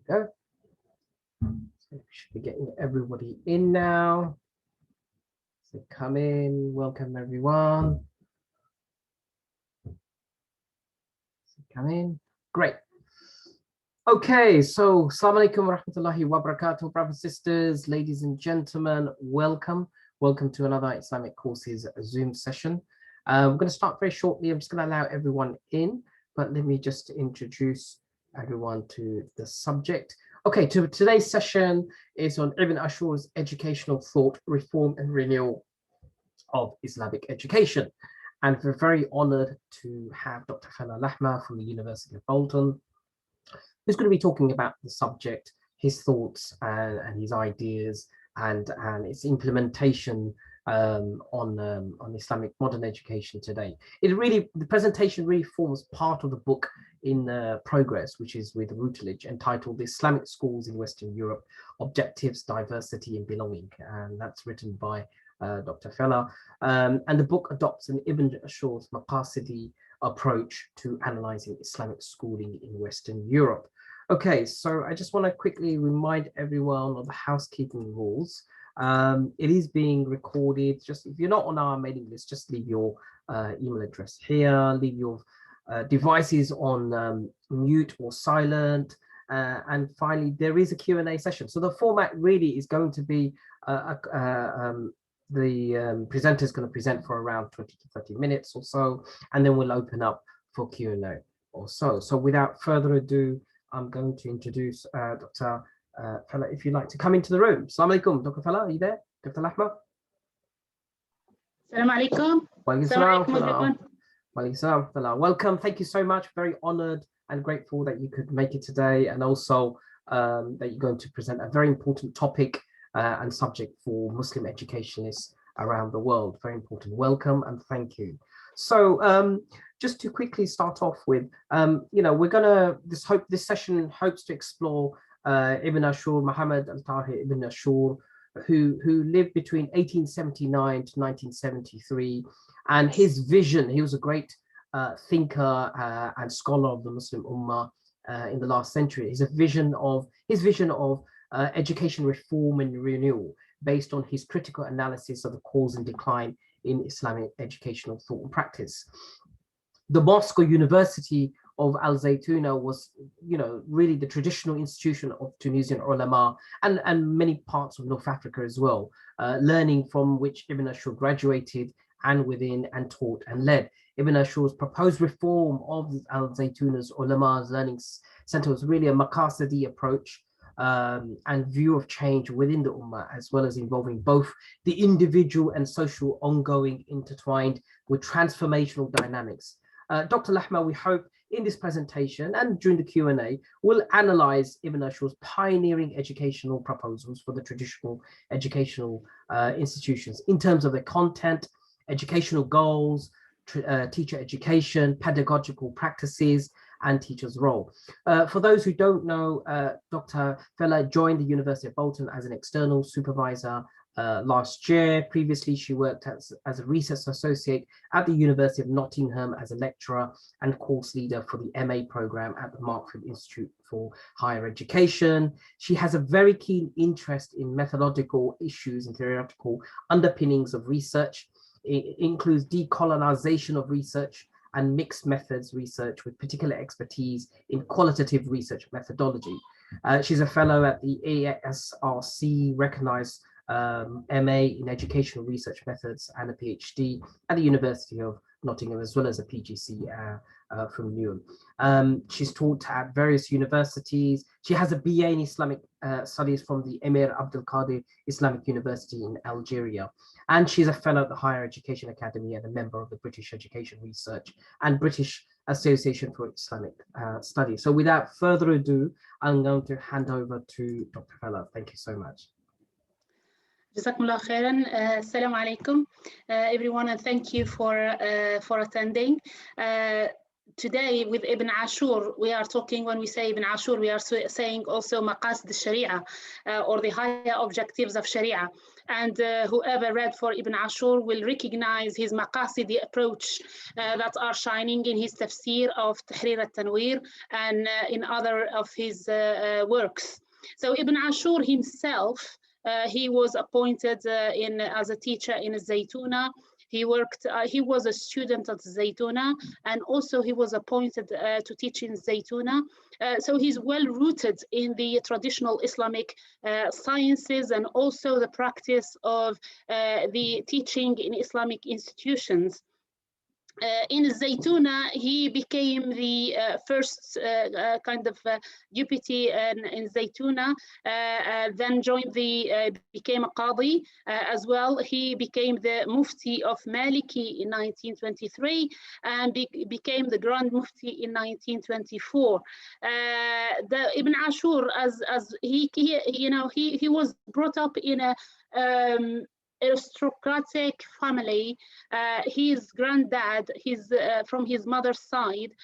Go. So we should be getting everybody in now. So come in, welcome everyone. So come in, great. Okay, so Assalamu alaikum wa rahmatullahi wa barakatuh, brothers and sisters, ladies and gentlemen, welcome. Welcome to another Islamic Courses Zoom session. We're going to start very shortly. I'm just going to allow everyone in, but let me just introduce everyone to the subject. Okay, today's session is on Ibn Ashur's educational thought, reform and renewal of Islamic education. And we're very honored to have Dr. Lahmar from the University of Bolton, who's going to be talking about the subject, his thoughts and his ideas and its implementation on Islamic modern education today. The presentation really forms part of the book in progress, which is with Routledge, entitled Islamic Schools in Western Europe, Objectives, Diversity and Belonging. And that's written by Dr. Fella. And the book adopts an Ibn Ashur's Maqasidi approach to analyzing Islamic schooling in Western Europe. Okay, so I just want to quickly remind everyone of the housekeeping rules. It is being recorded. Just if you're not on our mailing list, just leave your email address here, leave your devices on mute or silent. And finally, there is a Q&A session. So the format really is going to be the presenter is going to present for around 20 to 30 minutes or so, and then we'll open up for Q&A or so. So without further ado, I'm going to introduce Dr. Fella, if you'd like to come into the room. Assalamu alaikum, Dr. Fella, are you there? Dr. Lahmar? Assalamu alaikum. Welcome, thank you so much. Very honored and grateful that you could make it today, and also that you're going to present a very important topic and subject for Muslim educationists around the world. Very important. Welcome and thank you. So just to quickly start off with, we're gonna, this session hopes to explore Ibn Ashur, Muhammad al-Tahir Ibn Ashur, who lived between 1879 to 1973, and his vision, he was a great thinker and scholar of the Muslim Ummah in the last century. His vision of education reform and renewal based on his critical analysis of the cause and decline in Islamic educational thought and practice. The Mosque or University of Al Zaytuna was, really the traditional institution of Tunisian ulama and many parts of North Africa as well, learning from which Ibn Ashur graduated and within and taught and led. Ibn Ashur's proposed reform of Al Zaytuna's ulama's learning center was really a Maqasidi approach and view of change within the Ummah, as well as involving both the individual and social ongoing intertwined with transformational dynamics. Dr. Lahmar, we hope in this presentation and during the Q&A, we'll analyze Ibn Ashur's pioneering educational proposals for the traditional educational institutions in terms of their content, educational goals, teacher education, pedagogical practices, and teacher's role. For those who don't know, Dr. Fella joined the University of Bolton as an external supervisor last year. Previously, she worked as a research associate at the University of Nottingham as a lecturer and course leader for the MA program at the Markfield Institute for Higher Education. She has a very keen interest in methodological issues and theoretical underpinnings of research. It includes decolonisation of research and mixed methods research with particular expertise in qualitative research methodology. She's a fellow at the ESRC-recognised MA in educational research methods and a PhD at the University of Nottingham, as well as a PGC from Newman. She's taught at various universities. She has a BA in Islamic Studies from the Emir Abdelkader Islamic University in Algeria. And she's a fellow at the Higher Education Academy and a member of the British Education Research and British Association for Islamic Studies. So without further ado, I'm going to hand over to Dr. Fella. Thank you so much. Jazakumullah khairan. Assalamu alaikum, everyone, and thank you for attending. today with Ibn Ashur, we are talking, when we say Ibn Ashur, we are saying also Maqasid al-Sharia, or the higher objectives of Sharia. And whoever read for Ibn Ashur will recognize his Maqasidi approach that are shining in his tafsir of Tahrir al-Tanwir and in other of his works. So Ibn Ashur himself, he was appointed as a teacher in Zaytuna. He worked, he was a student at Zaytuna, and also he was appointed to teach in Zaytuna. So he's well rooted in the traditional Islamic sciences and also the practice of the teaching in Islamic institutions. In Zaytuna, he became the first kind of deputy in Zaytuna, then became a Qadi as well. He became the Mufti of Maliki in 1923 and became the Grand Mufti in 1924. Ibn Ashur, as he was brought up in a aristocratic family. His granddad, from his mother's side,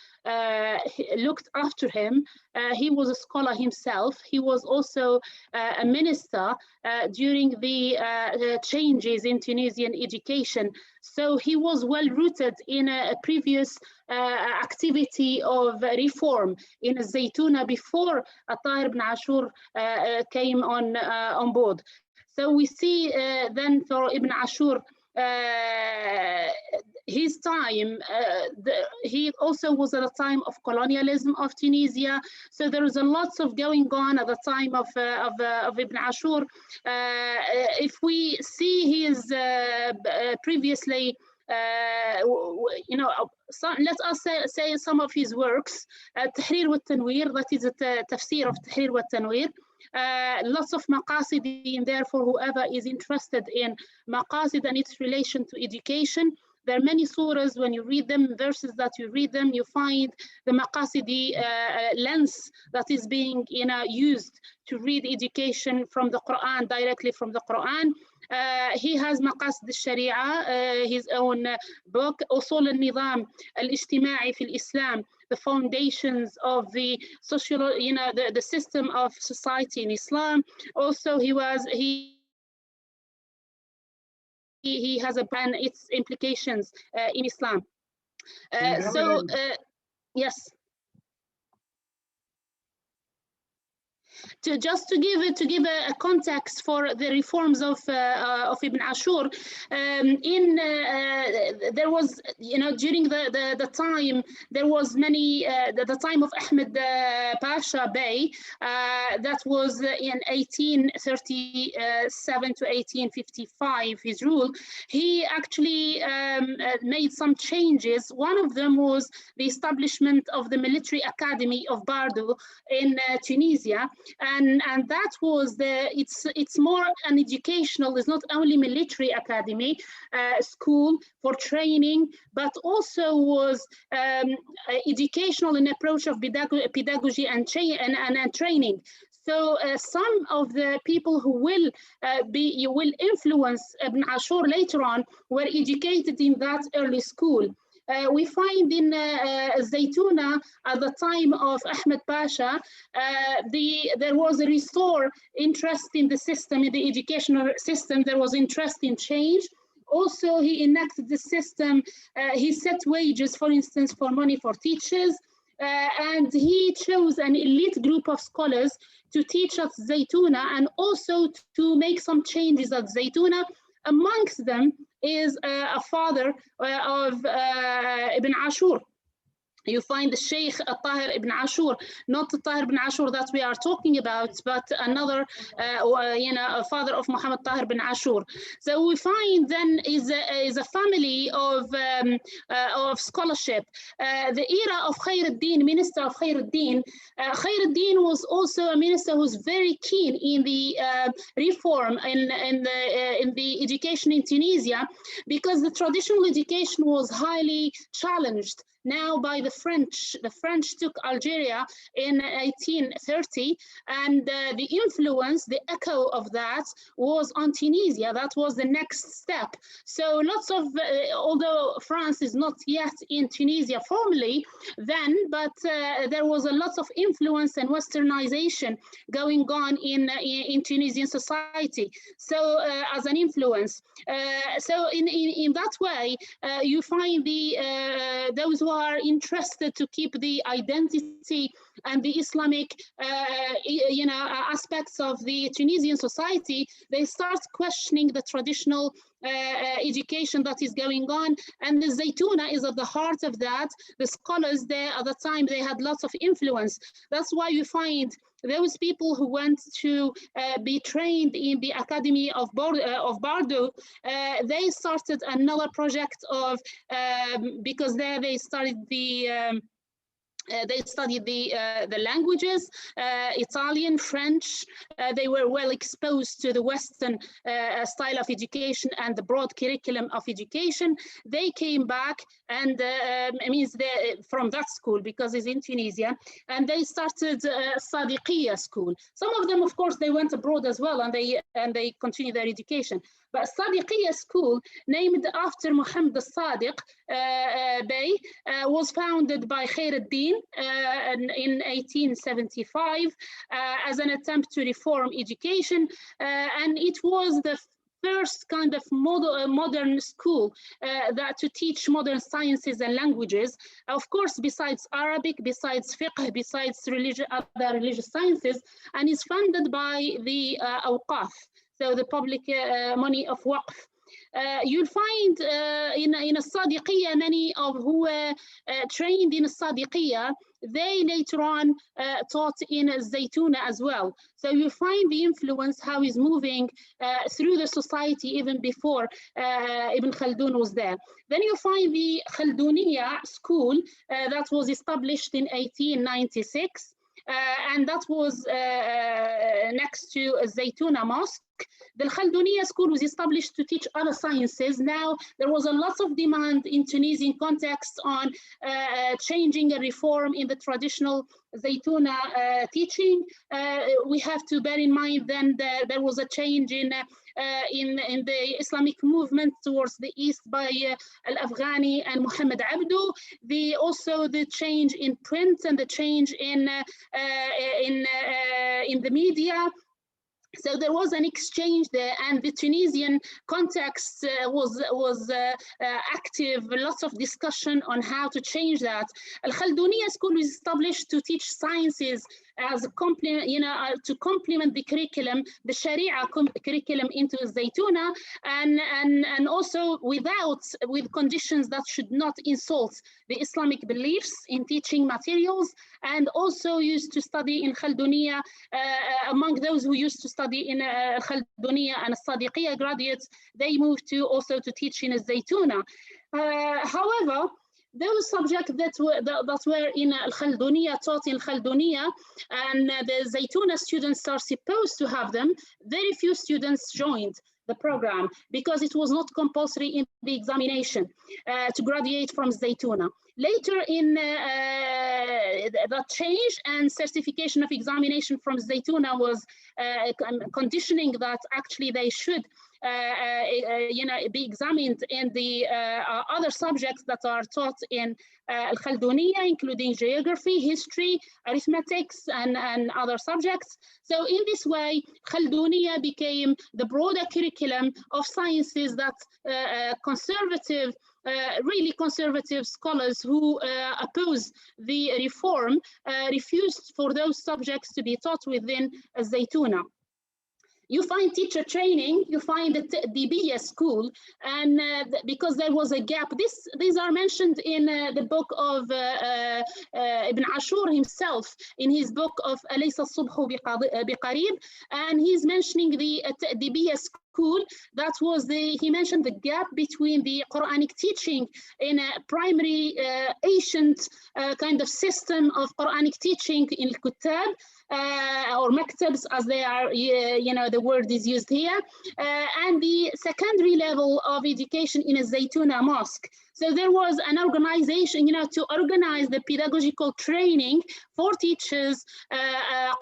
looked after him. He was a scholar himself. He was also a minister during the changes in Tunisian education. So he was well rooted in a previous activity of reform in Zaytuna before Tahir ibn Ashur came on board. So we see then for Ibn Ashur, his time, he also was at a time of colonialism of Tunisia. So there was a lot of going on at the time of Ibn Ashur. If we see his previously, let us say some of his works, Tahrir wa Tanwir, that is a tafsir of Tahrir wa Tanwir. Lots of maqasid in there for whoever is interested in maqasid and its relation to education. There are many surahs, when you read them, verses that you read them, you find the maqasidi lens that is being used to read education from the Quran, directly from the Quran. He has Maqasid al-Sharia, his own book, Usul al-Nizam al-Ijtima'i fil Islam, the foundations of the social, the system of society in Islam. Also, he has a ban, its implications in Islam. Yes. To give a context for the reforms of Ibn Ashur, there was during the time, there was many the time of Ahmed Pasha Bey, that was in 1837 to 1855, his rule. He actually made some changes. One of them was the establishment of the military academy of Bardo in Tunisia. And that was it's more an educational, it's not only military academy, school for training, but also was educational in approach of pedagogy and training. So some of the people who will influence Ibn Ashur later on were educated in that early school. We find in Zaytuna at the time of Ahmed Pasha, there was a restored interest in the system, in the educational system. There was interest in change. Also, he enacted the system. He set wages, for instance, for money for teachers. And he chose an elite group of scholars to teach at Zaytuna and also to make some changes at Zaytuna. Amongst them is a father of Ibn Ashur. You find the Sheikh Tahir ibn Ashur, not the Tahir ibn Ashur that we are talking about, but another, a father of Muhammad Tahir ibn Ashur. So we find then is a family of scholarship. The era of Khairuddin, Minister of Khairuddin, Khairuddin was also a minister who was very keen in the reform in the education in Tunisia, because the traditional education was highly challenged. now by the French. The French took Algeria in 1830, and the influence, the echo of that was on Tunisia. That was the next step. So lots of, although France is not yet in Tunisia formally then, but there was a lot of influence and westernization going on in Tunisian society. So as an influence. So in that way, you find those who are interested to keep the identity and the Islamic aspects of the Tunisian society, they start questioning the traditional education that is going on, and the Zaytuna is at the heart of that. The scholars there at the time, they had lots of influence. That's why you find those people who went to be trained in the Academy of Bordeaux, they started another project of, because there they studied the languages, Italian, French. They were well exposed to the Western style of education and the broad curriculum of education. They came back, and from that school, because it's in Tunisia, and they started Sadiqiyya school. Some of them, of course, they went abroad as well, and they continued their education. But Sadiqiyya school, named after Muhammad al-Sadiq Bey, was founded by Khairuddin in 1875 as an attempt to reform education, and it was the first kind of modern school that to teach modern sciences and languages. Of course, besides Arabic, besides fiqh, besides other religious sciences, and is funded by the awqaf, so the public money of waqf. You'll find in a Sadiqiyya, many of who were trained in a Sadiqiyya, they later on taught in Zaytuna as well. So you find the influence, how he's moving through the society even before Ibn Khaldun was there. Then you find the Khalduniya school that was established in 1896. And that was next to Zaytuna Mosque. The Khalduniya school was established to teach other sciences. Now, there was a lot of demand in Tunisian context on changing a reform in the traditional Zaytuna teaching. We have to bear in mind then that there was a change in the Islamic movement towards the east by Al-Afghani and Muhammad Abdu. Also the change in print and the change in the media. So there was an exchange there, and the Tunisian context was active. Lots of discussion on how to change that. Al-Khalduniya school was established to teach sciences as a complement, to complement the curriculum, the Sharia curriculum into Zaytuna, and also with conditions that should not insult the Islamic beliefs in teaching materials, and also used to study in Khalduniya. Among those who used to study in Khalduniya and Sadiqiyya graduates, they moved to also to teach in Zaytuna. However, those subjects that were in Al-Khalduniya, taught in Khalduniya, and the Zaytuna students are supposed to have them, very few students joined the program because it was not compulsory in the examination to graduate from Zaytuna. Later in that changed, and certification of examination from Zaytuna was conditioning that actually they should be examined in the other subjects that are taught in Al-Khalduniya, including geography, history, arithmetics, and other subjects. So in this way, Khalduniya became the broader curriculum of sciences that really conservative scholars who oppose the reform refused for those subjects to be taught within Zaytuna. You find teacher training, you find the DBS school, and because there was a gap, these are mentioned in the book of Ibn Ashur himself, in his book of Alaysa Subhu Biqarib, and he's mentioning the DBS school. That was he mentioned the gap between the Quranic teaching in a primary ancient kind of system of Quranic teaching in Al-Kuttab, or maktabs as they are, the word is used here, and the secondary level of education in a Zaytuna mosque. So there was an organization, to organize the pedagogical training for teachers,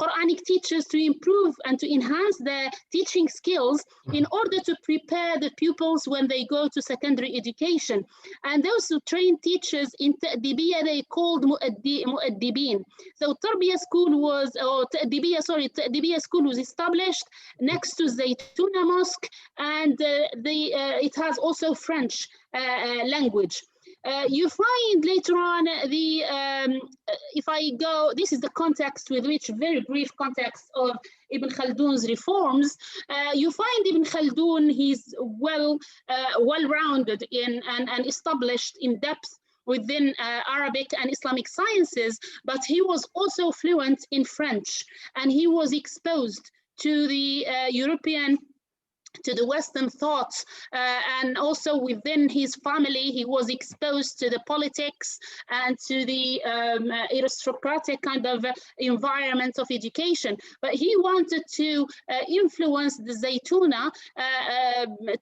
Quranic teachers, to improve and to enhance their teaching skills in order to prepare the pupils when they go to secondary education. And those who train teachers in Ta'dibiyya, they called Mu'addibin. So Ta'dibiyya school was established next to Zaytuna Mosque, and it has also French language. You find later on if I go, this is the context with which, very brief context of Ibn Khaldun's reforms. You find Ibn Khaldun, he's well-rounded in and established in depth within Arabic and Islamic sciences, but he was also fluent in French, and he was exposed to the to the Western thoughts, and also within his family, he was exposed to the politics and to the aristocratic kind of environment of education. But he wanted to influence the Zaytuna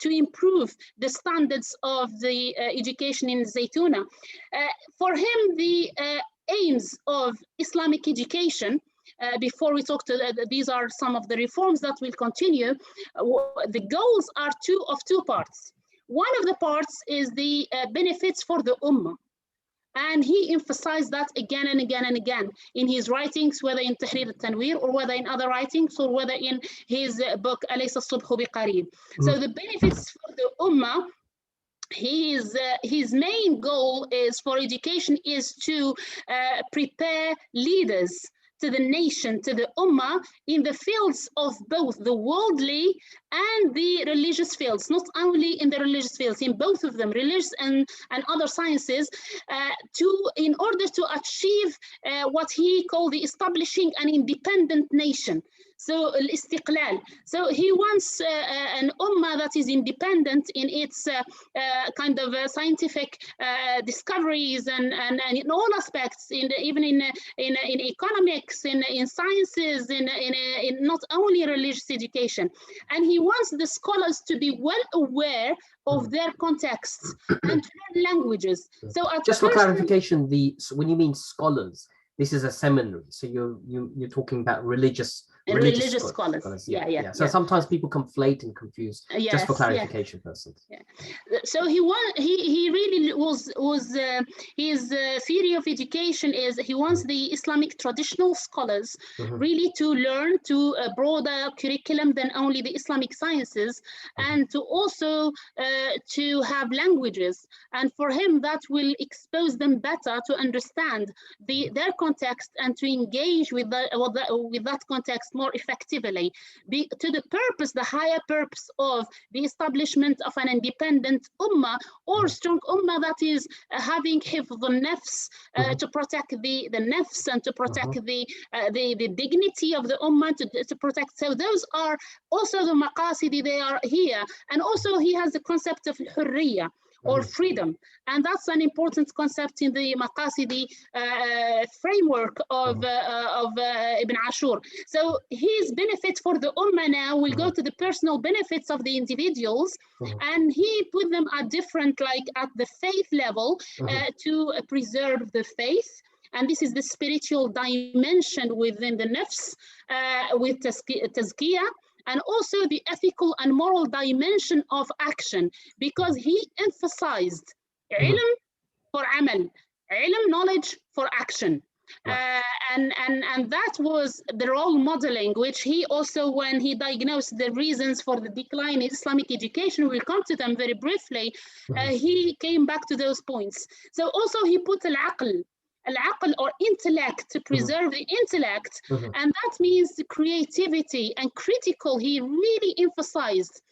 to improve the standards of the education in Zaytuna. For him, the aims of Islamic education, before we talk to these are some of the reforms that will continue. The goals are of two parts. One of the parts is the benefits for the Ummah. And he emphasized that again and again and again in his writings, whether in Tahrir al-Tanwir or whether in other writings or whether in his book, Alaysa as-Subhu biqareeb. So the benefits for the Ummah, his main goal is for education is to prepare leaders to the nation, to the Ummah, in the fields of both the worldly and the religious fields, not only in the religious fields, in both of them, religious and other sciences, in order to achieve what he called the establishing an independent nation. So al-istiqlal. So he wants an ummah that is independent in its kind of scientific discoveries and in all aspects, even in economics, in sciences, in not only religious education. And he wants the scholars to be well aware of their contexts and learn languages. So just for clarification, when you mean scholars, this is a seminary. So you're talking about religious scholars. Yeah. So sometimes people conflate and confuse. Just for clarification purposes. Yeah. So he really was his theory of education is he wants the Islamic traditional scholars really to learn to a broader curriculum than only the Islamic sciences, and to also to have languages. And for him, that will expose them better to understand their context and to engage with that context more effectively, to the higher purpose of the establishment of an independent ummah or strong ummah that is having hifz al-nafs, to protect the nafs and to protect the dignity of the ummah, to protect. So those are also the maqasidi, they are here. And also he has the concept of hurriya, or freedom, and that's an important concept in the Maqasidi framework of Ibn Ashur. So his benefit for the Ummah now will go to the personal benefits of the individuals, and he put them at different, like at the faith level, to preserve the faith. And this is the spiritual dimension within the nafs, with tazkiyah, and also the ethical and moral dimension of action, because he emphasized ilm for amal, ilm, knowledge for action. And that was the role modeling, which he also, when he diagnosed the reasons for the decline in Islamic education, we'll come to them very briefly, he came back to those points. So also he put al-aql or intellect, to preserve the intellect, and that means the creativity and critical. He really emphasized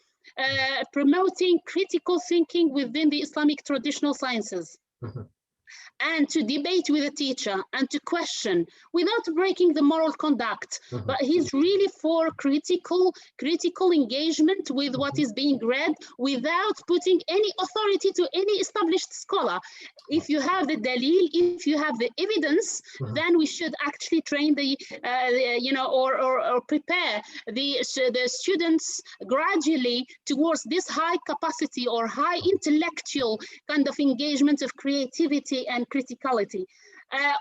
promoting critical thinking within the Islamic traditional sciences. and to debate with the teacher and to question without breaking the moral conduct. But he's really for critical engagement with what is being read without putting any authority to any established scholar. If you have the dalil, if you have the evidence, then we should actually train the or prepare the students gradually towards this high capacity or high intellectual kind of engagement of creativity and criticality.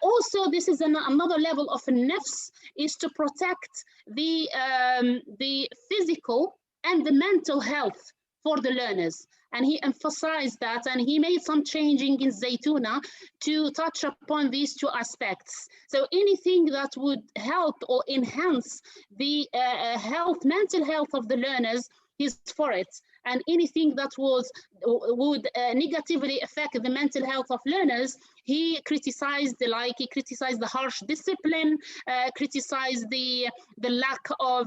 Also, this is another level of nafs, is to protect the physical and the mental health for the learners. And he emphasized that, and he made some changing in Zaytuna to touch upon these two aspects. So anything that would help or enhance the mental health of the learners, he's for it. And anything that would negatively affect the mental health of learners, he criticized the harsh discipline, criticized the lack of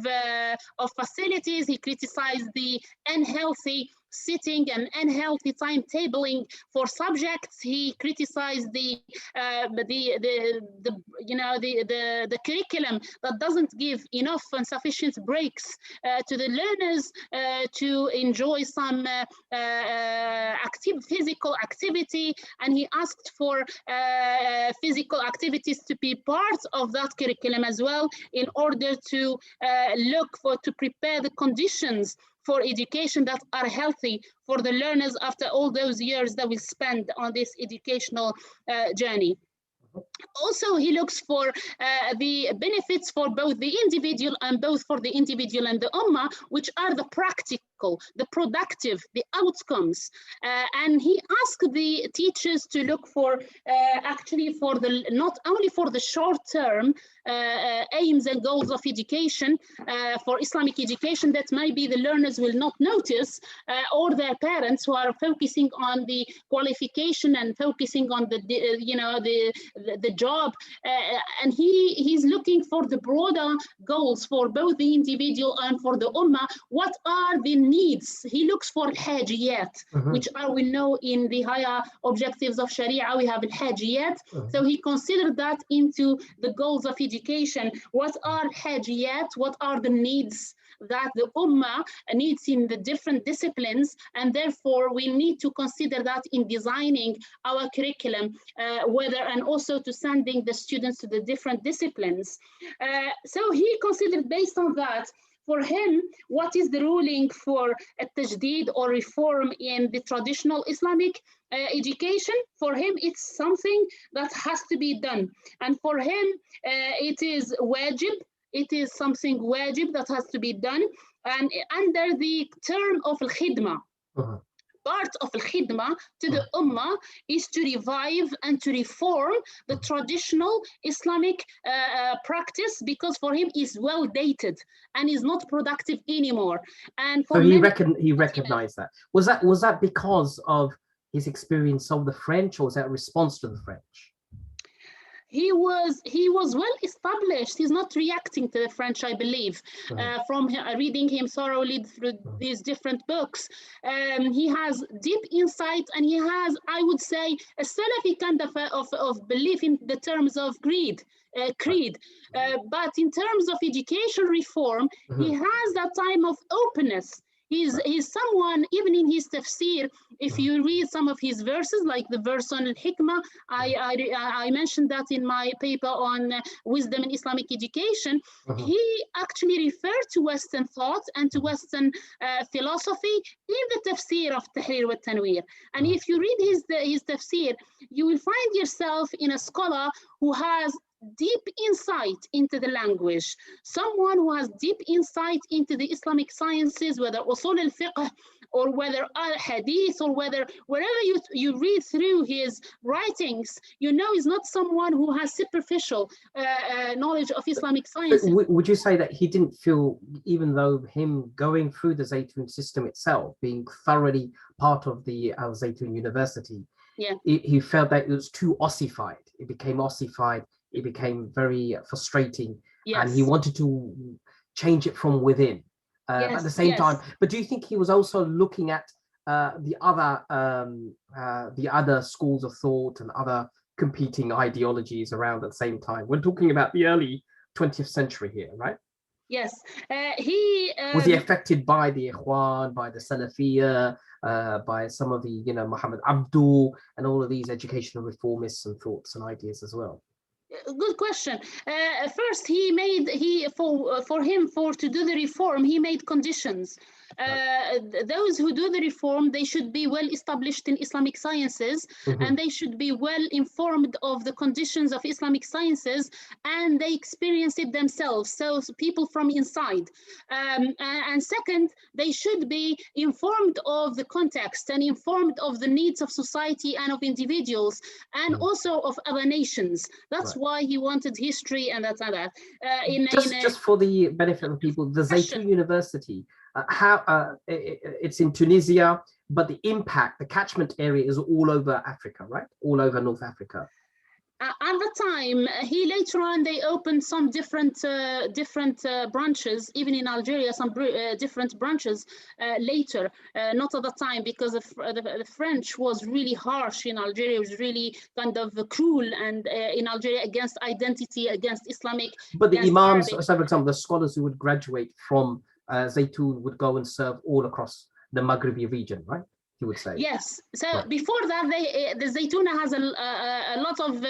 facilities. He criticized the unhealthy sitting and unhealthy timetabling for subjects. He criticized the curriculum that doesn't give enough and sufficient breaks to the learners to enjoy some physical activity, and he asked for physical activities to be part of that curriculum as well, in order to prepare the conditions for education that are healthy for the learners after all those years that we spend on this educational journey. Also, he looks for the benefits for both the individual and the ummah, which are the practical, the productive, the outcomes. And he asked the teachers to look for not only for the short-term aims and goals of education, for Islamic education that maybe the learners will not notice, or their parents who are focusing on the qualification and focusing on the job, and he's looking for the broader goals for both the individual and for the ummah. What are the needs? He looks for hajiyat, which are, we know, in the higher objectives of Sharia, we have al-hajiyat. So he considered that into the goals of education. What are hajiyat? What are the needs that the ummah needs in the different disciplines, and therefore we need to consider that in designing our curriculum, and also to sending the students to the different disciplines. So he considered, based on that, for him, what is the ruling for a tajdeed or reform in the traditional Islamic education? For him, it's something that has to be done. And for him, it is wajib. It is something wajib that has to be done. And under the term of al-khidma, part of al-khidma to the ummah is to revive and to reform the traditional Islamic practice, because for him is well dated and is not productive anymore. And for so he recognized that. Was that because of his experience of the French, or was that a response to the French? He was well established. He's not reacting to the French, I believe, from reading him thoroughly through these different books. He has deep insight, and he has, I would say, a Salafi kind of belief in the terms of creed. But in terms of education reform, he has that time of openness. He's someone, even in his tafsir, if you read some of his verses, like the verse on al-hikmah, I mentioned that in my paper on wisdom in Islamic education, he actually referred to Western thought and to Western philosophy in the tafsir of Tahrir wa Tanwir. And if you read his tafsir, you will find yourself in a scholar who has deep insight into the language, someone who has deep insight into the Islamic sciences, whether usul al-fiqh or whether al-hadith, or wherever you read through his writings, you know he's not someone who has superficial knowledge of Islamic sciences. Would you say that he didn't feel, even though him going through the Zaytun system itself, being thoroughly part of the Al Zaytun University, he felt that it was too ossified. It became ossified. It became very frustrating, and he wanted to change it from within. At the same time, but do you think he was also looking at the other schools of thought and other competing ideologies around at the same time? We're talking about the early 20th century here, right? Yes, was he affected by the Ikhwan, by the Salafiyya, by some of the, Muhammad Abdul and all of these educational reformists and thoughts and ideas as well? Good question. First, to do the reform, he made conditions. Those who do the reform, they should be well established in Islamic sciences, and they should be well informed of the conditions of Islamic sciences, and they experience it themselves. So people from inside. And second, they should be informed of the context and informed of the needs of society and of individuals, and also of other nations. That's why he wanted history and that. Just for the benefit of people, the Zaytun University, it's in Tunisia, but the impact, the catchment area is all over Africa, right? All over North Africa. At the time, later on, they opened some different branches, even in Algeria, some different branches later, not at the time, because the French was really harsh in Algeria. It was really kind of cruel, and in Algeria against identity, against Islamic. But the imams, so for example, the scholars who would graduate from Zaytun would go and serve all across the Maghribi region, right? You would say. Yes. So before that, the Zaytuna has a lot of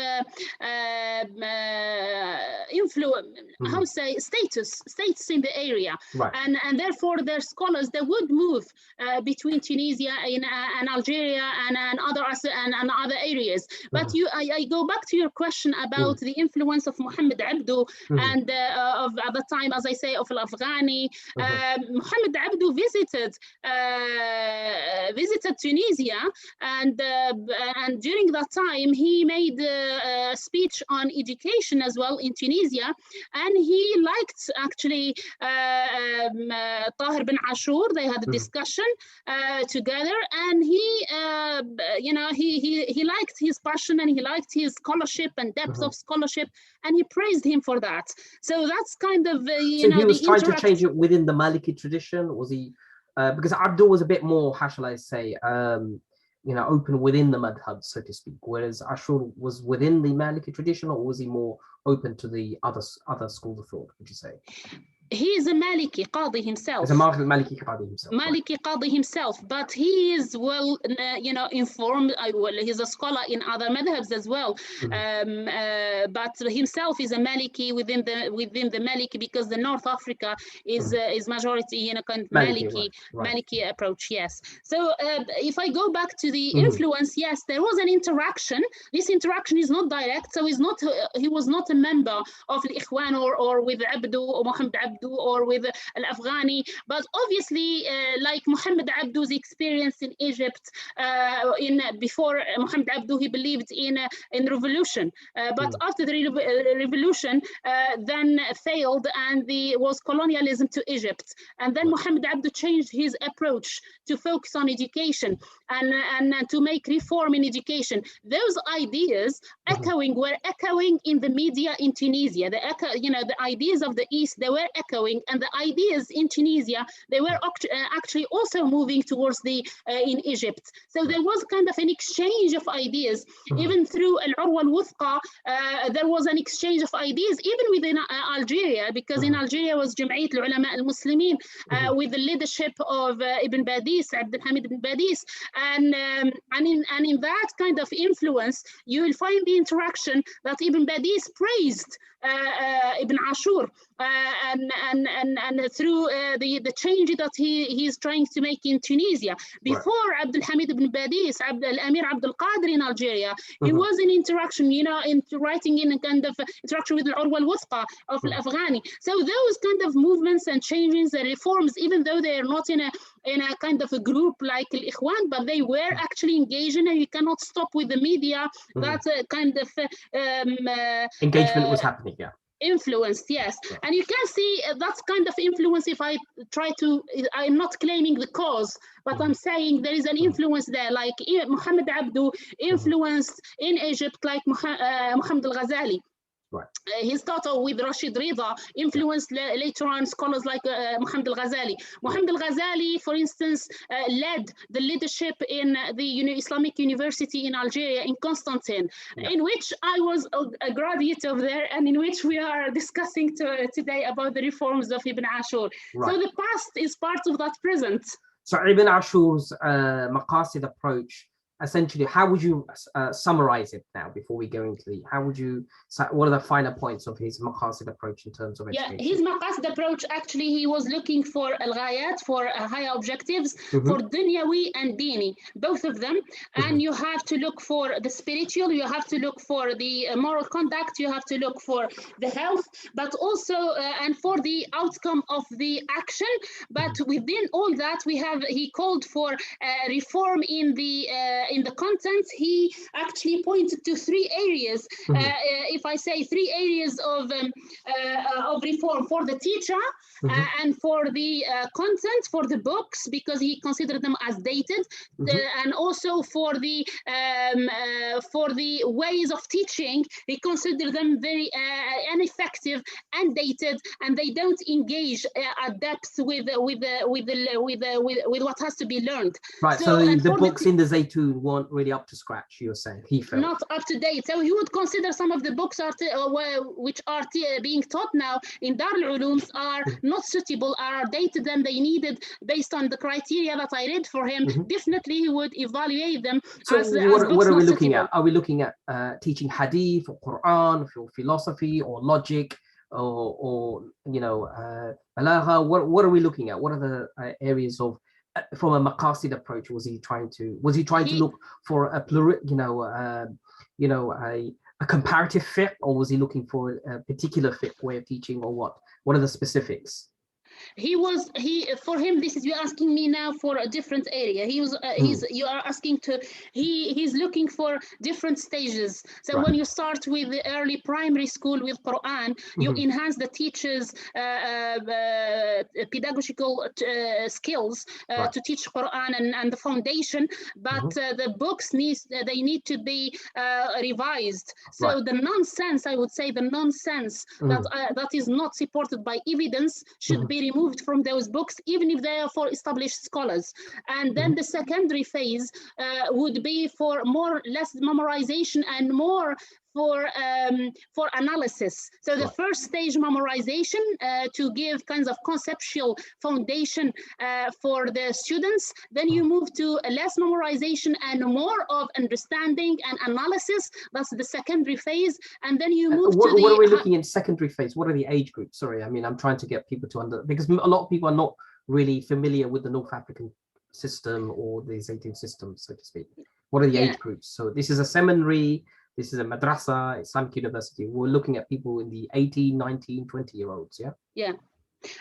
influence, how to say, status in the area, and therefore their scholars, they would move between Tunisia and Algeria and other areas. But I go back to your question about the influence of Muhammad Abdu and of at the time, as I say, of Al-Afghani. Muhammad Abdu visited Tunisia, and during that time he made a speech on education as well in Tunisia, and he liked actually Tahir bin Ashur. They had a discussion together, and he liked his passion, and he liked his scholarship and depth of scholarship, and he praised him for that. So that's kind of so he was trying to change it within the Maliki tradition. Was he? Because Abdul was a bit more, how shall I say, open within the madhab, so to speak, whereas Ashur was within the Maliki tradition, or was he more open to the other schools of thought, would you say? He is a Maliki Qadi himself. He's a Maliki Qadi himself. Maliki Qadi himself, but he is well, informed. He's a scholar in other madhabs as well. But himself is a Maliki within the Maliki, because the North Africa is majority kind of Maliki approach. Yes. So if I go back to the influence, yes, there was an interaction. This interaction is not direct, so he was not a member of the Ikhwan or with Abdu or Muhammad Abdu or with Al-Afghani, but obviously like Muhammad Abdu's experience in Egypt, before Muhammad Abdu, he believed in revolution, but after the revolution then failed, and there was colonialism to Egypt, and then Muhammad Abdu changed his approach to focus on education and to make reform in education. Those ideas were echoing in the media in Tunisia. The ideas of the East, they were echoing, and the ideas in Tunisia, they were actually also moving towards in Egypt. So there was kind of an exchange of ideas, even through Al-Urwa Al-Wuthqa. There was an exchange of ideas even within Algeria, because in Algeria was Jam'iyat Al-Ulama Al-Muslimin with the leadership of Ibn Badis, Abdelhamid Ibn Badis, and in that kind of influence, you will find the interaction that Ibn Badis praised Ibn Ashur, and through the change that he is trying to make in Tunisia. Before Abdelhamid Ibn Badis, Emir Abdelkader in Algeria, he was in interaction, writing in a kind of interaction with Al-Urwa Al-Wuthqa of Al-Afghani. So those kind of movements and changes and reforms, even though they are not in a kind of a group like Al-Ikhwan, but they were actually engaging, and you cannot stop with the media. That kind of engagement was happening, yeah. Influenced, yes. And you can see that's kind of influence. If I try to, I'm not claiming the cause, but I'm saying there is an influence there, like Muhammad Abdu influenced in Egypt, like Muhammad Al-Ghazali. Right. He started with Rashid Rida, influenced later on scholars like Muhammad al-Ghazali. Muhammad al-Ghazali, for instance, led the leadership in the Islamic University in Algeria, in Constantine, in which I was a graduate of there, and in which we are discussing today about the reforms of Ibn Ashur. Right. So the past is part of that present. So Ibn Ashur's maqasid approach, essentially, how would you summarize it now before we go into the, what are the finer points of his maqasid approach in terms of education? His maqasid approach, actually, he was looking for al-ghayat, for higher objectives, for dunyawi and dini, both of them. And you have to look for the spiritual, you have to look for the moral conduct, you have to look for the health, but also, and for the outcome of the action. But within all that, he called for reform in the content. He actually pointed to 3 areas. If I say 3 areas of reform: for the teacher, and for the content, for the books, because he considered them as dated, and also for the ways of teaching, he considered them very ineffective and dated, and they don't engage at depth with what has to be learned. Right. So the books in the Zaytun weren't really up to scratch, you're saying, he felt. Not up to date. So he would consider some of the books which are being taught now in Darul Ulooms are not suitable, are dated, and they needed, based on the criteria that I read for him, definitely he would evaluate them. So as what are we looking suitable. at? Are we looking at teaching hadith or Quran or philosophy or logic or balagha? What are we looking at? What are the areas of, from a maqasid approach, was he trying to look for a a comparative fiqh, or was he looking for a particular fiqh way of teaching, or what are the specifics? For him, this is, you're asking me now for a different area. You are asking he's looking for different stages. So when you start with the early primary school with Quran, you enhance the teachers' pedagogical skills to teach Quran and the foundation, but the books need to be revised. So the nonsense, I would say, that is not supported by evidence should be removed from those books, even if they are for established scholars. And then the secondary phase would be for less memorization and more for analysis. So the first stage, memorization, to give kinds of conceptual foundation for the students. Then you move to less memorization and more of understanding and analysis. That's the secondary phase. And then you move what are we looking in secondary phase? What are the age groups? Sorry, I mean, I'm trying to get people to because a lot of people are not really familiar with the North African system or the Zaytun system, so to speak. What are the age groups? So this is a seminary, this is a madrasa, Islamic University. We're looking at people in the 18, 19, 20-year-olds, yeah? Yeah.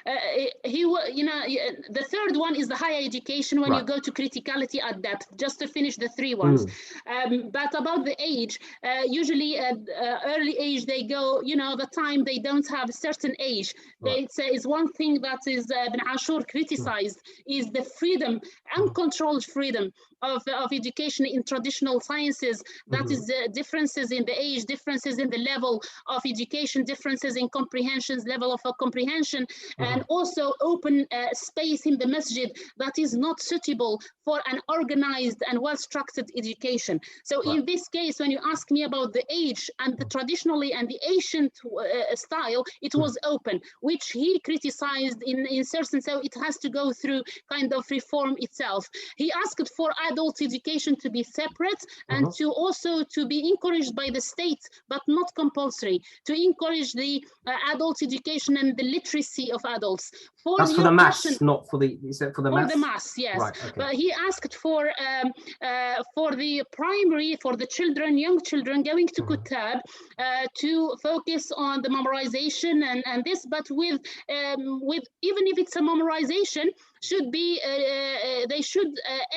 The third one is the higher education, when you go to criticality at depth, just to finish the 3 ones. But about the age, usually at early age, they go, the time they don't have a certain age. It's one thing that is Ibn Ashur criticized, is the freedom, uncontrolled freedom of education in traditional sciences. That is the differences in the age, differences in the level of education, differences in comprehensions, level of comprehension, and also open space in the masjid that is not suitable for an organized and well-structured education. So in this case, when you ask me about the age and the traditionally and the ancient style, it was open, which he criticized in certain, so it has to go through kind of reform itself. He asked for adult education to be separate and to also to be encouraged by the state, but not compulsory, to encourage the adult education and the literacy of adults. That's for the mass, not for the, is that for the mass? For the mass, yes. Right, okay. But he asked for the primary, for the children, young children going to Kutab, to focus on the memorization and this, but with even if it's a memorization, should be they should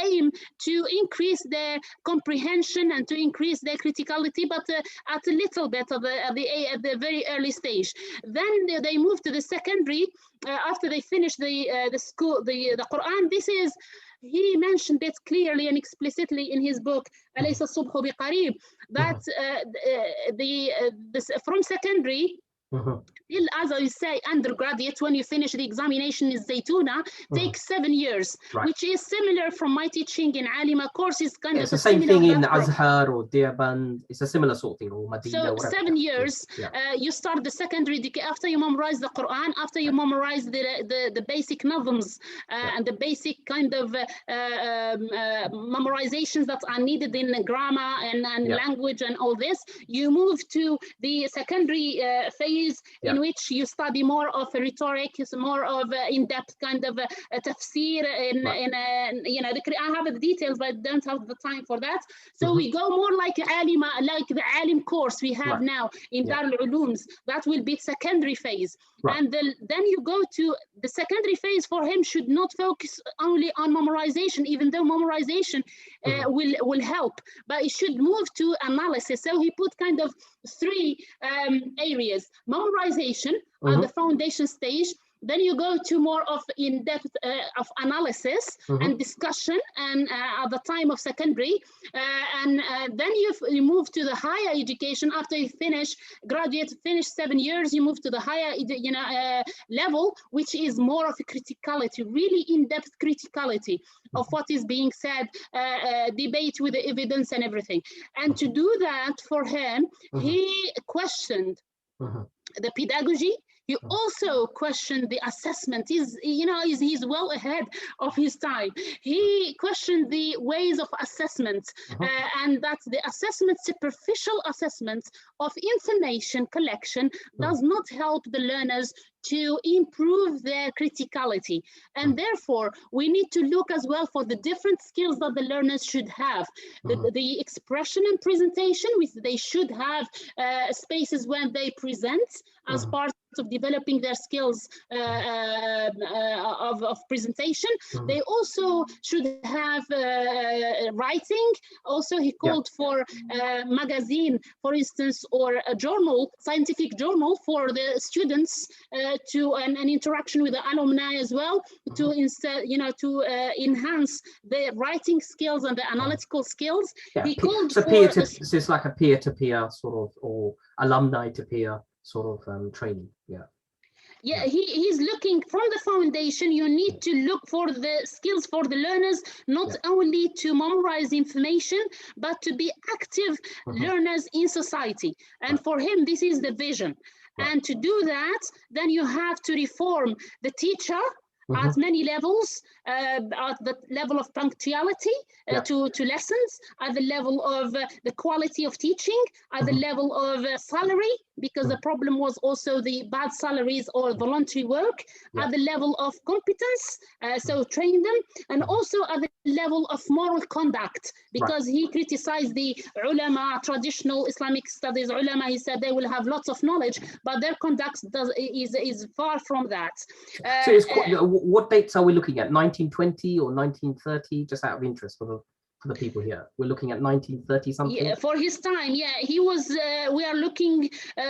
aim to increase their comprehension and to increase their criticality, but at a little bit at the very early stage. Then they move to the secondary after they finish the school, the Quran. This is he mentioned it clearly and explicitly in his book, أليس الصبح بقريب, that from secondary, as I say, undergraduate, when you finish the examination in Zaytuna, takes 7 years, which is similar from my teaching in Alima courses. It's the same thing in Azhar or Deoband. It's a similar sort of thing, or Medina. So 7 years, you start the secondary after you memorize the Quran, after you memorize the basic nazms and the basic kind of memorizations that are needed in grammar and language and all this. You move to the secondary phase in which you study more of a rhetoric, more of in-depth kind of a tafsir. You know, I have the details, but I don't have the time for that. So we go more like Alima, like the Alim course we have now in Darul Ulooms. That will be secondary phase. And then you go to the secondary phase. For him, should not focus only on memorization, even though memorization will help, but it should move to analysis. So he put kind of 3 areas: memorization at the foundation stage, then you go to more of in-depth of analysis and discussion, and at the time of secondary, and then you move to the higher education. After you finish, finish 7 years, you move to the higher level, which is more of a criticality, really in-depth criticality of what is being said, debate with the evidence and everything. And to do that for him, he questioned the pedagogy. He also questioned the assessment. He's well ahead of his time. He questioned the ways of assessment, and that the assessment, superficial assessment of information collection, does not help the learners to improve their criticality. And therefore, we need to look as well for the different skills that the learners should have. The expression and presentation, which they should have spaces when they present as part of developing their skills of presentation. They also should have writing. Also, he called for a magazine, for instance, or a journal, scientific journal for the students, to an interaction with the alumni as well, to enhance their writing skills and the analytical skills. He called so it's like a peer-to-peer sort of, or alumni-to-peer sort of training. He's looking from the foundation. You need to look for the skills for the learners, not only to memorize information, but to be active learners in society. And for him, this is the vision. And to do that, then you have to reform the teacher at many levels, at the level of punctuality to lessons, at the level of the quality of teaching, at the level of salary, because the problem was also the bad salaries or voluntary work, at the level of competence, so train them, and also at the level of moral conduct, because he criticized the ulama, traditional Islamic studies ulama. He said they will have lots of knowledge, but their conduct is far from that. So it's what dates are we looking at? 1920 or 1930? Just out of interest for the people here, we're looking at 1930 something. Yeah, for his time, he was. We are looking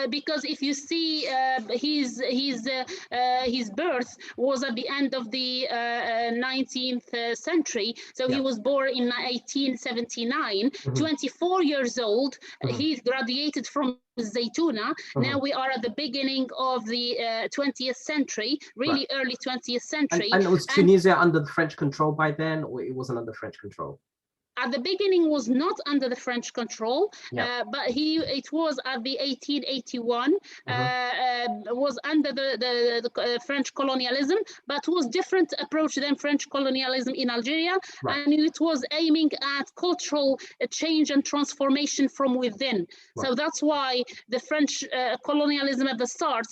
because if you see his birth was at the end of the 19th century, so he was born in 1879. 24 years old, he graduated from Zaytuna. Now we are at the beginning of the 20th century, really early 20th century. And was Tunisia under the French control by then, or it wasn't under French control? At the beginning was not under the French control, but it was at the 1881, was under the French colonialism, but was different approach than French colonialism in Algeria, and it was aiming at cultural change and transformation from within. So that's why the French colonialism at the start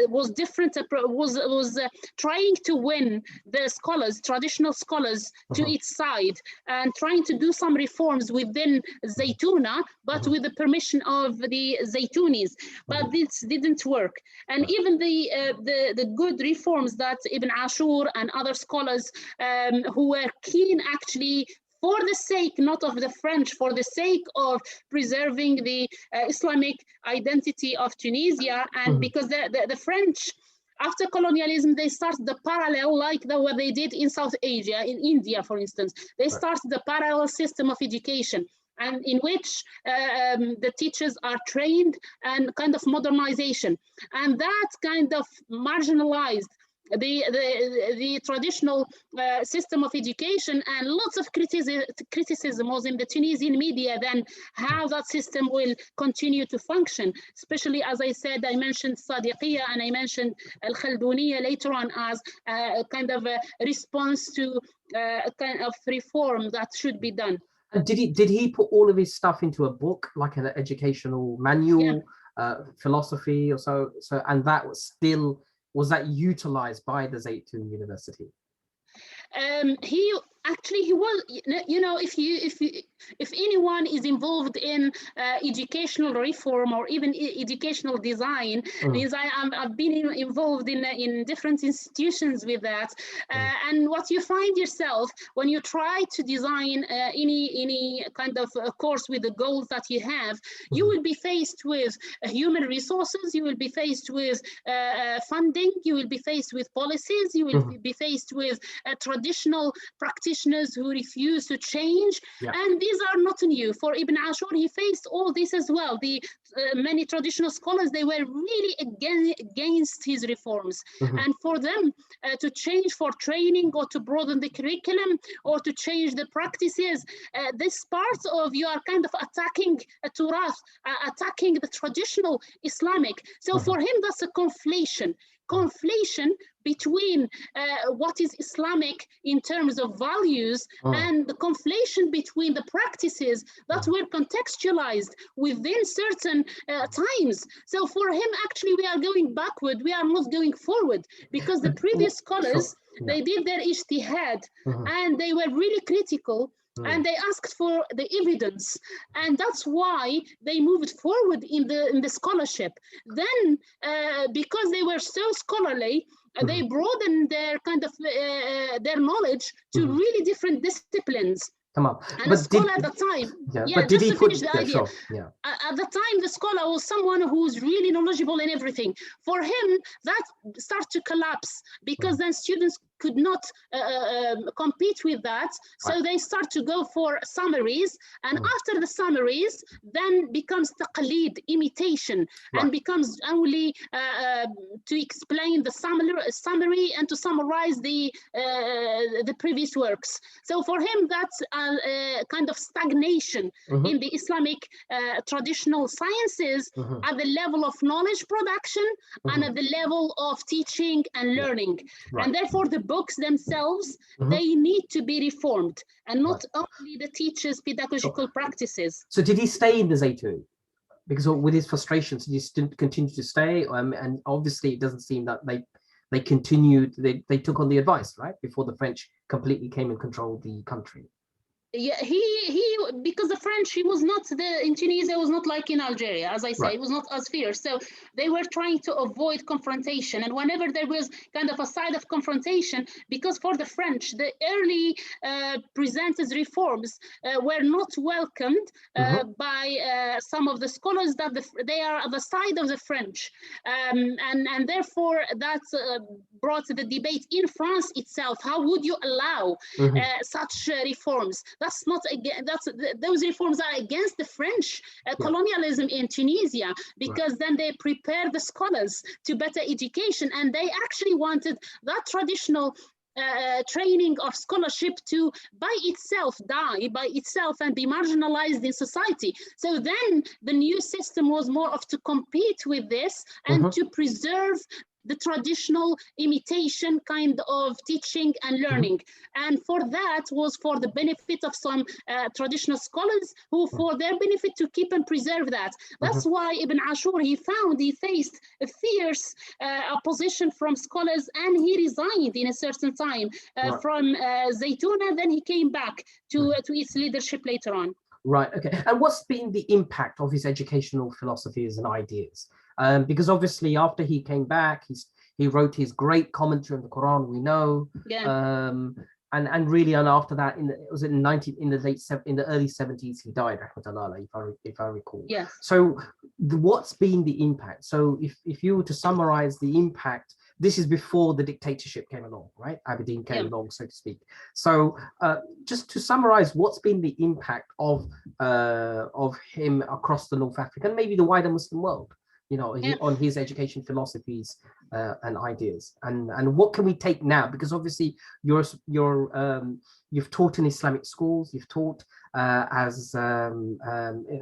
was different, was trying to win the scholars, traditional scholars, to its side, and trying to do some reforms within Zaytuna, but with the permission of the Zaytunis. But this didn't work. And even the good reforms that Ibn Ashur and other scholars who were keen actually, for the sake not of the French, for the sake of preserving the Islamic identity of Tunisia, and because the French After colonialism, they started the parallel, like what they did in South Asia, in India, for instance. They started the parallel system of education, and in which the teachers are trained, and kind of modernization. And that kind of marginalized the traditional system of education, and lots of criticism was in the Tunisian media then how that system will continue to function, especially, as I said, I mentioned Sadiqiyya and I mentioned Al-Khalduniyya later on as a kind of a response to a kind of reform that should be done. And did he put all of his stuff into a book, like an educational manual, philosophy or so, and that was that utilized by the Zaytun University? He was, you know, if anyone is involved in educational reform or even educational design, because I've been involved in different institutions with that, and what you find yourself when you try to design any kind of course with the goals that you have, you will be faced with human resources, you will be faced with funding, you will be faced with policies, you will be faced with traditional practitioners who refuse to change, and these are not new. For Ibn Ashur, he faced all this as well. The many traditional scholars, they were really against his reforms, and for them to change for training or to broaden the curriculum or to change the practices, this part of you are kind of attacking a turath, attacking the traditional Islamic. So for him, that's a conflation between what is Islamic in terms of values and the conflation between the practices that were contextualized within certain times. So for him, actually, we are going backward, we are not going forward, because the previous scholars, they did their ijtihad and they were really critical, and they asked for the evidence, and that's why they moved forward in the scholarship. Then because they were so scholarly, they broadened their kind of their knowledge to really different disciplines. Come on. And the scholar at the time, but did he put the idea? At the time, the scholar was someone who's really knowledgeable in everything. For him, that started to collapse, because then students could not compete with that. So they start to go for summaries, and after the summaries, then becomes taqlid, imitation, and becomes only to explain the summary and to summarize the previous works. So for him, that's kind of stagnation in the Islamic traditional sciences at the level of knowledge production and at the level of teaching and learning. And therefore, the books themselves, they need to be reformed, and not only the teachers' pedagogical practices. So did he stay in the Zaytun? Because with his frustrations, he didn't continue to stay, and obviously it doesn't seem that they continued, they took on the advice, right, before the French completely came and controlled the country. Yeah, he because the French, he was not in Tunisia, it was not like in Algeria, as I say, it was not as fierce. So they were trying to avoid confrontation, and whenever there was kind of a side of confrontation, because for the French, the early presented reforms were not welcomed by some of the scholars that they are at the side of the French, and therefore that brought the debate in France itself. How would you allow such reforms? That's not again. Those reforms are against the French colonialism in Tunisia, because then they prepare the scholars to better education, and they actually wanted that traditional training of scholarship to by itself die by itself and be marginalized in society. So then the new system was more of to compete with this and to preserve the traditional imitation kind of teaching and learning. And for that was for the benefit of some traditional scholars who, for their benefit, to keep and preserve that. That's why Ibn Ashur, he faced a fierce opposition from scholars, and he resigned in a certain time from Zaytuna. Then he came back to its leadership later on. Right, okay. And what's been the impact of his educational philosophies and ideas? Because obviously after he came back, he wrote his great commentary on the Quran, we know, and really, and after that, in the early 70s, he died, if I recall. Yes. So what's been the impact? So if you were to summarize the impact this is before the dictatorship came along, right? Aberdeen came along, so to speak. So just to summarize, what's been the impact of him across the North Africa and maybe the wider Muslim world, you know, on his education philosophies and ideas, and what can we take now? Because obviously you've taught in Islamic schools, you've taught as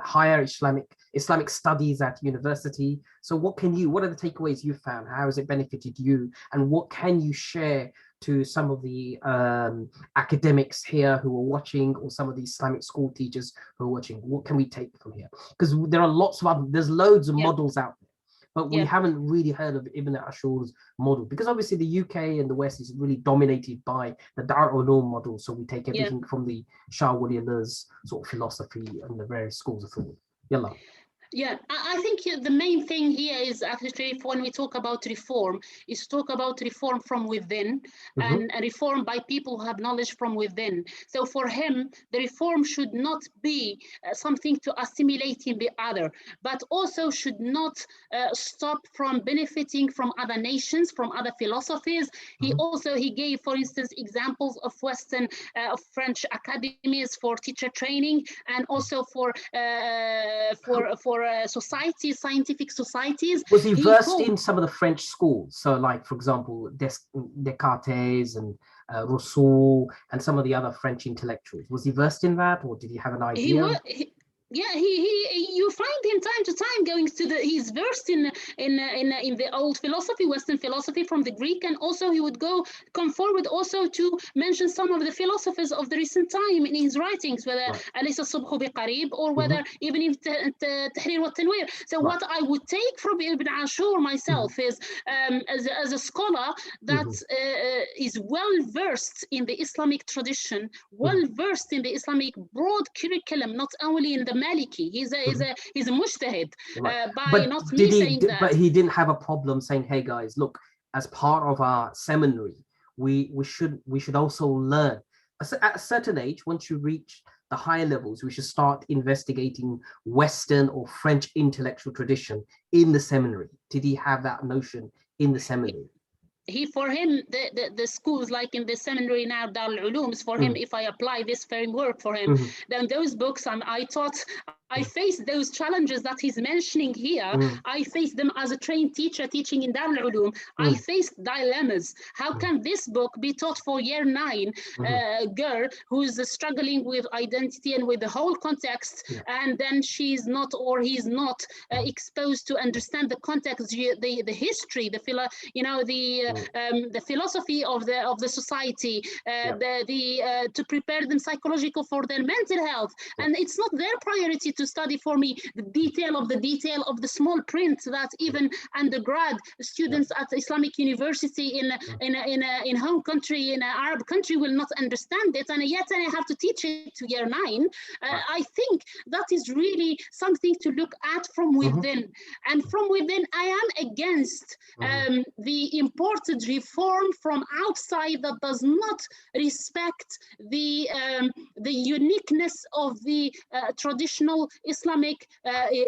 higher Islamic studies at university. So what are the takeaways you found? How has it benefited you? And what can you share to some of the academics here who are watching, or some of the Islamic school teachers who are watching? What can we take from here? Because there are there's loads of models out there, but we haven't really heard of IBN ASHUR'S model, because obviously the UK and the West is really dominated by the Dar Ulum model. So we take everything from the Shah Wali Allah's sort of philosophy and the various schools of thought. Yalla. Yeah, I think the main thing here is actually, when we talk about reform, is to talk about reform from within, and a reform by people who have knowledge from within. So for him, the reform should not be something to assimilate in the other, but also should not stop from benefiting from other nations, from other philosophies. He gave, for instance, examples of Western, of French academies for teacher training, and also for societies, scientific societies. Was he versed in some of the French schools? So, like, for example, Descartes and Rousseau and some of the other French intellectuals. Was he versed in that, or did he have an idea? You find him time to time going to he's versed in the old philosophy, Western philosophy from the Greek, and also he would come forward also to mention some of the philosophers of the recent time in his writings, whether أليس الصبح بقريب, or whether even in Tahrir wa Tanwir. So what I would take from Ibn Ashur myself is, as a scholar that is well versed in the Islamic tradition, well versed in the Islamic broad curriculum, not only in the Maliki. He's a mujtahid, But he didn't have a problem saying, hey guys, look, as part of our seminary, we should also learn. At a certain age, once you reach the higher levels, we should start investigating Western or French intellectual tradition in the seminary. Did he have that notion in the seminary? For him, the schools, like in the seminary now, Dar al-Ulums, for him, if I apply this framework for him, then those books, I faced those challenges that he's mentioning here. I faced them as a trained teacher teaching in Dar al-Ulum. I faced dilemmas. How can this book be taught for year 9 girl who's struggling with identity and with the whole context, and then she's not, or he's not exposed to understand the context, the history, the philosophy of the society, to prepare them psychological for their mental health. And it's not their priority to study for me the detail of the small print that even undergrad students at Islamic University in home country, in an Arab country, will not understand it, and yet I have to teach it to year 9. I think that is really something to look at from within, and from within I am against the imported reform from outside that does not respect the uniqueness of the traditional Islamic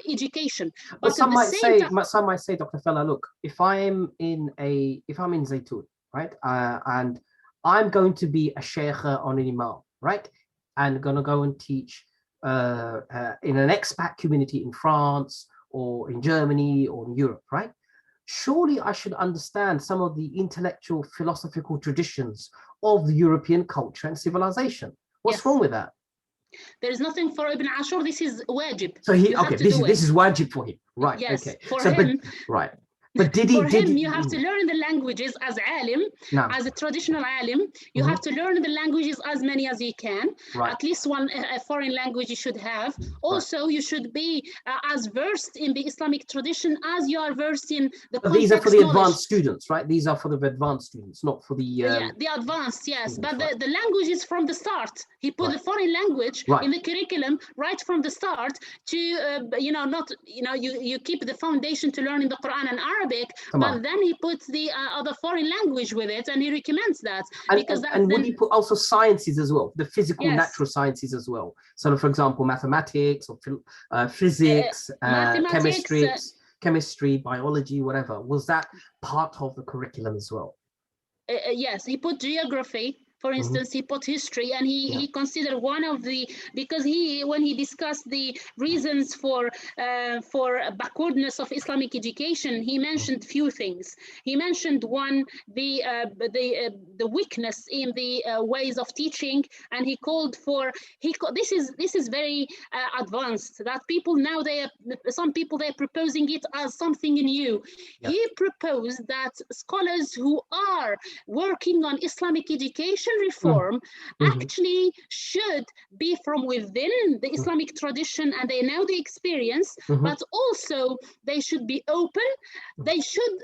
education. But some might say, Dr. Fella, look, if I'm in Zaytun, right, and I'm going to be a sheikh on an imam, right, and gonna go and teach in an expat community in France or in Germany or in Europe, right? Surely I should understand some of the intellectual philosophical traditions of the European culture and civilization. What's wrong with that? There is nothing for Ibn Ashur. This is wajib. So this is wajib for him, right? Yes, okay. For him, right. But you have to learn the languages as alim, as a traditional alim. You have to learn the languages as many as you can. Right. At least one foreign language you should have. Also, you should be as versed in the Islamic tradition as you are versed in the context. These are for the advanced students, right? These are for the advanced students, not for the... the advanced, yes. But the language is from the start. He put the foreign language in the curriculum right from the start to, you keep the foundation to learning the Quran and Arabic. But then he puts the other foreign language with it, and he recommends that. And would he put also sciences as well, the physical, natural sciences as well? So, for example, mathematics or physics, chemistry. chemistry, biology, whatever. Was that part of the curriculum as well? Yes, he put geography. For instance, he put history, and he considered one of the, because when he discussed the reasons for backwardness of Islamic education, he mentioned few things. He mentioned one, the weakness in the ways of teaching, and he called for this is very advanced, that people now some people they're proposing it as something new. He proposed that scholars who are working on Islamic education reform actually should be from within the Islamic tradition, and they know the experience, but also they should be open. They should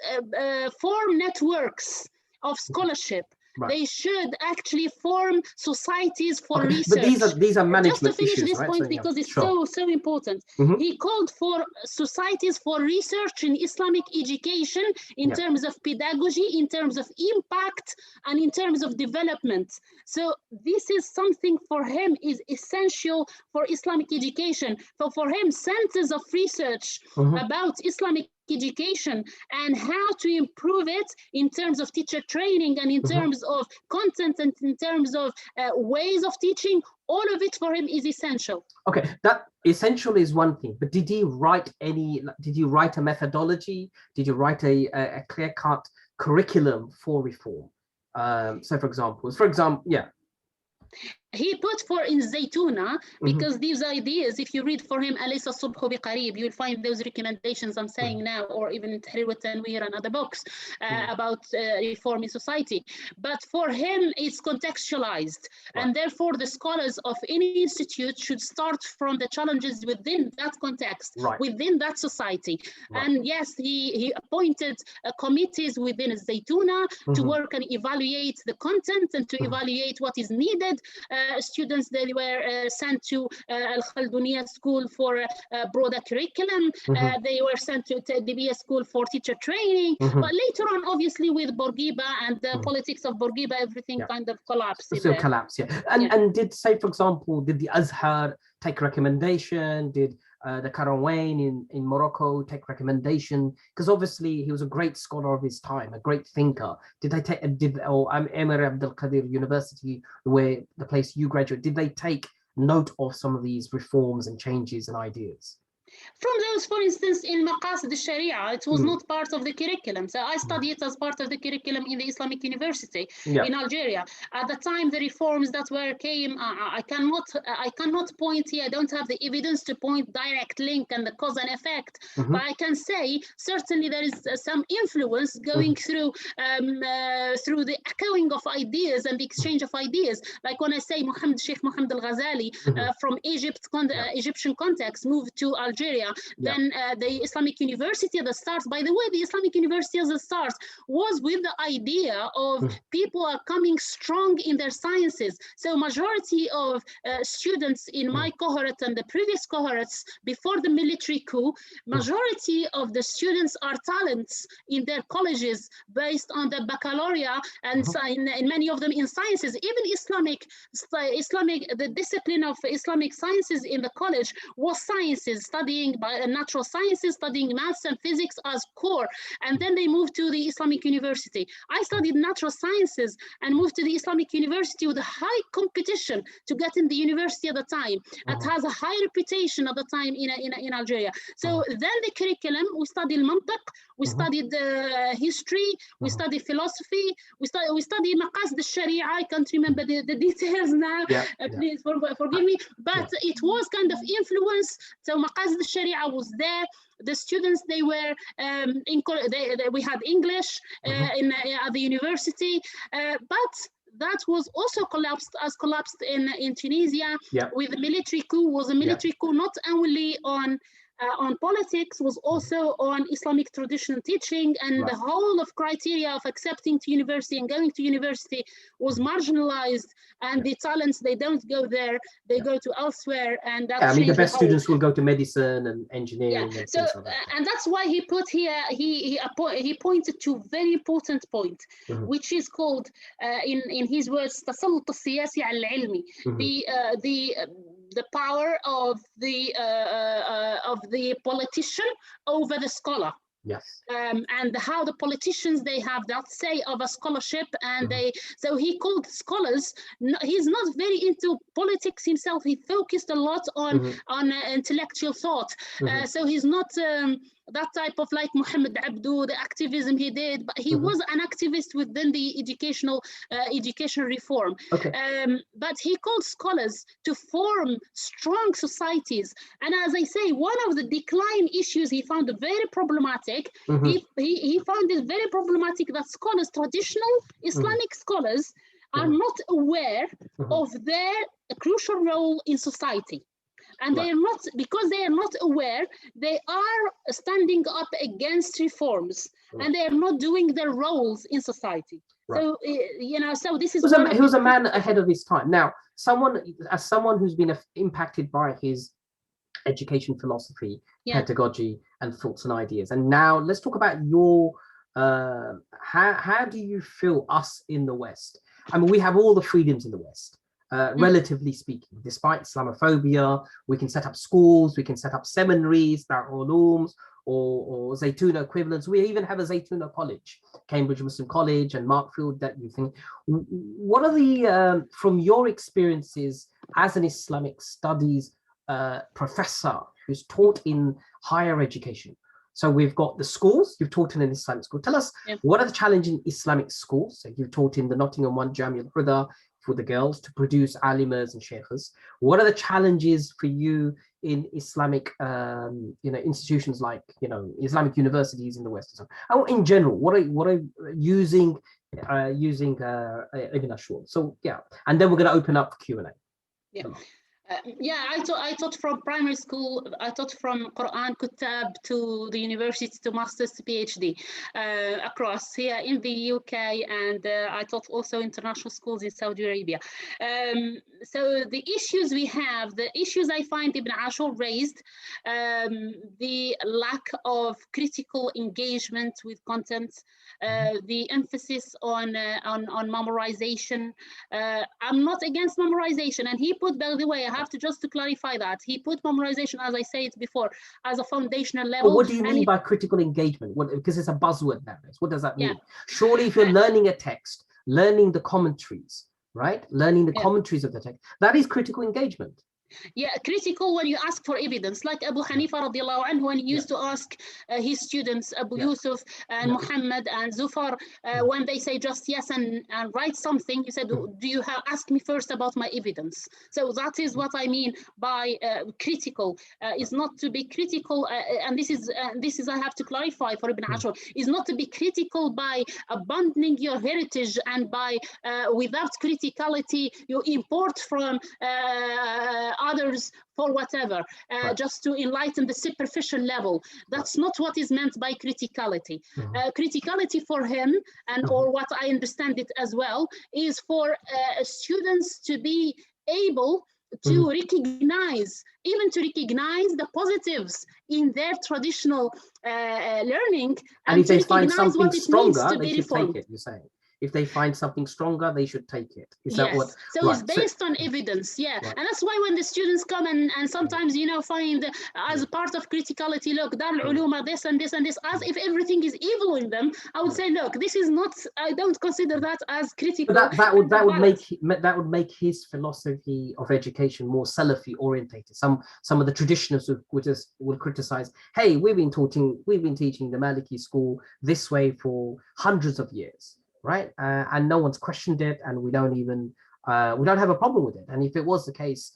form networks of scholarship. They should actually form societies for research. But these are management issues. Just to finish issues, this right? point, because it's so important. He called for societies for research in Islamic education in terms of pedagogy, in terms of impact, and in terms of development. So this is something for him is essential for Islamic education. So for him, centers of research about Islamic education and how to improve it in terms of teacher training and in terms of content and in terms of ways of teaching, all of it for him is essential. Okay, that essential is one thing, but did you write a methodology? Did you write a clear-cut curriculum for reform? So for example, he put for in Zaytuna, because these ideas, if you read for him أليس الصبح بقريب, you'll find those recommendations I'm saying now, or even in Tahrir wa Tanwir and other books about reform in society. But for him, it's contextualized, and therefore the scholars of any institute should start from the challenges within that context, within that society. And yes, he appointed committees within Zaytuna to work and evaluate the content and to evaluate what is needed. Students, they were sent to Al-Khalduniya school for a broader curriculum. They were sent to DBS school for teacher training. But later on, obviously, with Bourguiba and the politics of Bourguiba, everything kind of collapsed. Still collapsed, And did, say, for example, did the Azhar take recommendation? Did the Karawain in Morocco take recommendation? Because obviously he was a great scholar of his time, a great thinker. Did they take, Emir Abdelkader University, the place you graduated, did they take note of some of these reforms and changes and ideas? From those, for instance, in Maqasid al-Sharia, it was not part of the curriculum. So I studied it as part of the curriculum in the Islamic University in Algeria. At the time, the reforms that came, I cannot point here. I don't have the evidence to point direct link and the cause and effect. But I can say certainly there is some influence going through the echoing of ideas and the exchange of ideas. Like when I say Sheikh Mohammed al-Ghazali from Egyptian context moved to Algeria. Then the Islamic University at the start, by the way, the Islamic University as a start was with the idea of people are coming strong in their sciences. So majority of students in my cohort and the previous cohorts before the military coup, majority of the students are talents in their colleges based on the baccalaureate and in many of them in sciences. Even the discipline of Islamic sciences in the college was sciences, studying natural sciences, studying maths and physics as core, and then they moved to the Islamic University. I studied natural sciences and moved to the Islamic University with a high competition to get in the university at the time. It has a high reputation at the time in Algeria. So then the curriculum, we studied al-Mantiq, we studied history, we studied philosophy, we studied Maqasid al-Sharia. I can't remember the details now, please forgive me, but it was kind of influence. So Maqasid al-Sharia was there. The students, they were we had English at the university, but that was also collapsed in Tunisia with the military coup. Was a military coup not only on politics, was also on Islamic traditional teaching, and the whole of criteria of accepting to university and going to university was marginalized, and the talents, they don't go there, they go to elsewhere, and that I mean, the best students will go to medicine and engineering and so things like that. and that's why he put here, he pointed to a very important point, which is called in his words تسلط السياسي على العلمي, the power of the politician over the scholar. Yes. And how the politicians, they have that say of a scholarship, and so he called scholars. He's not very into politics himself. He focused a lot on intellectual thought. So he's not that type of like Muhammad Abdu, the activism he did, but he was an activist within the education reform. But he called scholars to form strong societies. And as I say, one of the decline issues he found very problematic. He found it very problematic that scholars, traditional Islamic scholars, are not aware of their crucial role in society. And they are not, because they are not aware, they are standing up against reforms, and they are not doing their roles in society. So, you know, so this is... He was a man ahead of his time. Now, as someone who's been impacted by his education philosophy, pedagogy, and thoughts and ideas. And now let's talk about your, how do you feel us in the West? I mean, we have all the freedoms in the West. Relatively speaking, despite Islamophobia, we can set up schools, we can set up seminaries, Darul Ulooms, or Zaytuna equivalents. We even have a Zaytuna college, Cambridge Muslim College and Markfield, that you think. What are the, from your experiences as an Islamic Studies professor who's taught in higher education? So we've got the schools, you've taught in an Islamic school. Tell us, what are the challenges in Islamic schools? So you've taught in the Nottingham one, Jami al-Huda, for the girls to produce alimas and sheikhs. What are the challenges for you in Islamic, institutions like, Islamic universities in the West? Or in general, what are using Ibn Ashur? So yeah, and then we're going to open up for Q&A. I taught from primary school. I taught from Quran Kutab to the university, to masters to PhD across here in the UK, and I taught also international schools in Saudi Arabia. So the issues we have, the issues I find Ibn Ashur raised, the lack of critical engagement with content, the emphasis on memorization. I'm not against memorization, and he put, by the way, I have to clarify that he put memorization, as I said before, as a foundational level. Well, what do you mean by critical engagement? Because it's a buzzword nowadays. What does that mean? Surely, if you're learning a text, learning the commentaries, right? Learning the commentaries of the text, that is critical engagement. Yeah, critical when you ask for evidence, like Abu Hanifa radiallahu anhu, when he used to ask his students, Abu Yusuf and Muhammad and Zufar, when they say just yes and write something, he said, do you ask me first about my evidence? So that is what I mean by critical, is not to be critical, and this is I have to clarify for Ibn Ashur, is not to be critical by abandoning your heritage and by without criticality you import from others for whatever, just to enlighten the superficial level. That's not what is meant by criticality. Criticality for him, and or what I understand it as well, is for students to be able to recognize, even to recognize the positives in their traditional learning, and if they find something stronger, they should take it, you're saying. If they find something stronger, they should take it. Is that what? So it's based on evidence, and that's why when the students come and sometimes, find as part of criticality, look, Darul Uloom are this and this and this, as if everything is evil in them, I would say, look, this is not, I don't consider that as critical. But that would make his philosophy of education more Salafi orientated. Some of the traditionalists would criticize, hey, we've been teaching the Maliki school this way for hundreds of years. Right, and no one's questioned it, and we don't have a problem with it. And if it was the case,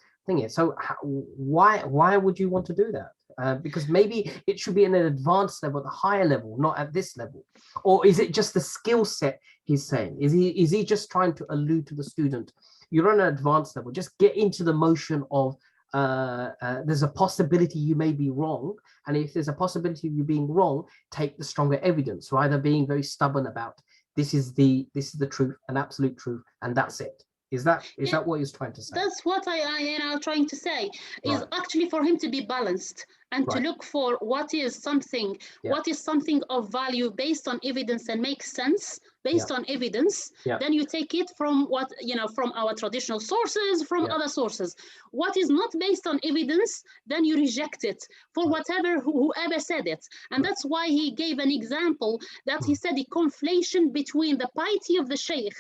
so why would you want to do that? Because maybe it should be in an advanced level, at a higher level, not at this level. Or is it just the skill set he's saying? Is he just trying to allude to the student? You're on an advanced level, just get into the motion of there's a possibility you may be wrong, and if there's a possibility of you being wrong, take the stronger evidence, rather being very stubborn about this is the truth, an absolute truth, and that's it. Is that what he's trying to say? That's what I am trying to say, is actually for him to be balanced and to look for what is something of value based on evidence and makes sense based on evidence. Then you take it from what, from our traditional sources, from other sources. What is not based on evidence, then you reject it for whoever said it. And that's why he gave an example that he said the conflation between the piety of the sheikh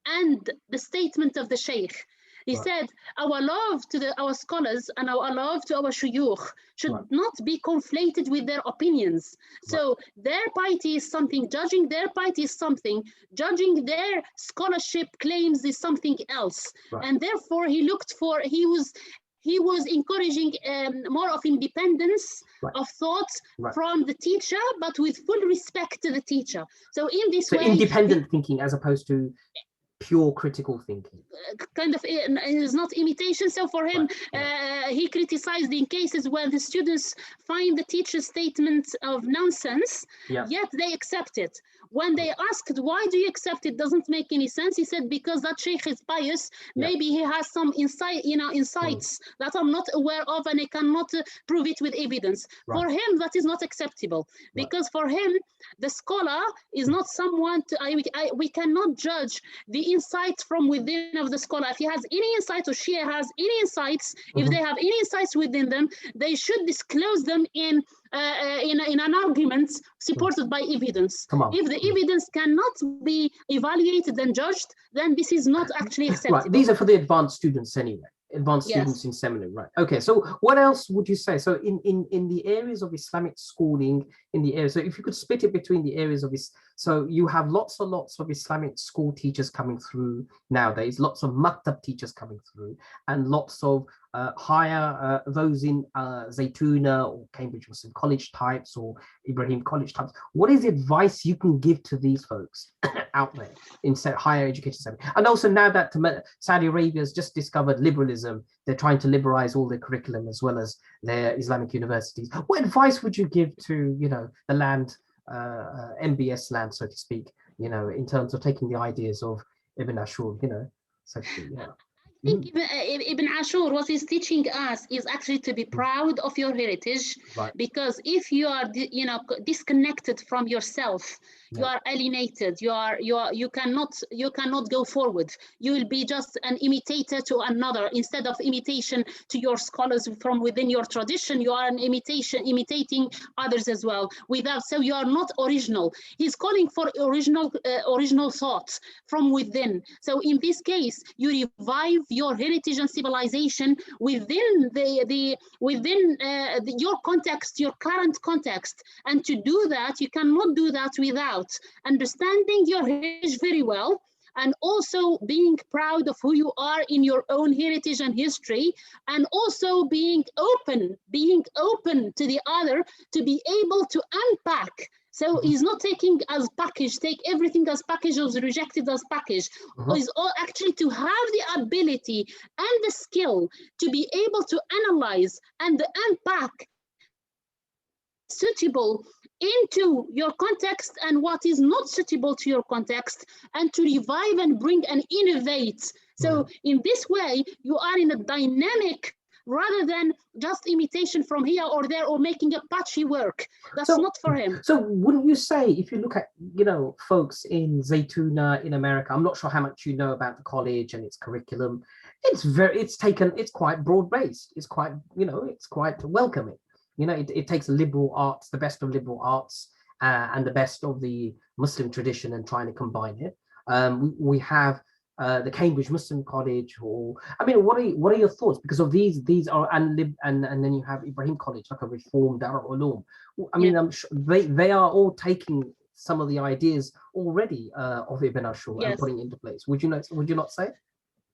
and the statement of the sheikh. He said, our love to our scholars and our love to our shuyukh should not be conflated with their opinions. So their piety is something, judging their piety is something, judging their scholarship claims is something else. And therefore he was encouraging more of independence of thought from the teacher, but with full respect to the teacher. So in this way, independent thinking as opposed to pure critical thinking. Kind of is not imitation. So for him, he criticized in cases where the students find the teacher's statement of nonsense, yet they accept it. When they asked, why do you accept it? Doesn't make any sense. He said, because that sheikh is pious. Maybe he has some insights that I'm not aware of, and I cannot prove it with evidence. For him, that is not acceptable, because for him, the scholar is not someone we cannot judge the insights from within of the scholar. If he has any insight or she has any insights, if they have any insights within them, they should disclose them in an argument supported by evidence. If the evidence cannot be evaluated and judged, then this is not actually acceptable. These are for the advanced students anyway. Advanced students in seminary, Okay, so what else would you say? So in the areas of Islamic schooling, so if you could split it between the areas of so you have lots and lots of Islamic school teachers coming through nowadays, lots of maktab teachers coming through, and lots of higher those in Zaytuna or Cambridge Muslim College types or Ibrahim College types. What is the advice you can give to these folks out there in higher education setting? And also now that Saudi Arabia has just discovered liberalism, they're trying to liberalize all their curriculum as well as their Islamic universities. What advice would you give to the land, MBS land, so to speak, in terms of taking the ideas of Ibn Ashur, so to speak, I think Ibn Ashur, what he's teaching us is actually to be proud of your heritage, because if you are, disconnected from yourself, you are alienated. You cannot go forward. You will be just an imitator to another instead of imitation to your scholars from within your tradition. You are an imitating others as well. So you are not original. He's calling for original thoughts from within. So in this case, you revive your heritage and civilization within your context, your current context. And to do that, you cannot do that without understanding your heritage very well, and also being proud of who you are in your own heritage and history, and also being open to the other, to be able to unpack. So he's not taking as package, take everything as package or rejected as package. Is actually to have the ability and the skill to be able to analyze and unpack suitable into your context and what is not suitable to your context, and to revive and bring and innovate. So in this way, you are in a dynamic rather than just imitation from here or there or making a patchy work. That's not for him. So wouldn't you say, if you look at, folks in Zaytuna in America, I'm not sure how much you know about the college and its curriculum. It's quite broad-based. It's quite, it's quite welcoming. It takes liberal arts, the best of liberal arts and the best of the Muslim tradition, and trying to combine it. We have the Cambridge Muslim College, what are your thoughts? Because of these are, and then you have Ibrahim College, like a reformed Darul Uloom. I'm sure they are all taking some of the ideas already of Ibn Ashur and putting into place. Would you not say?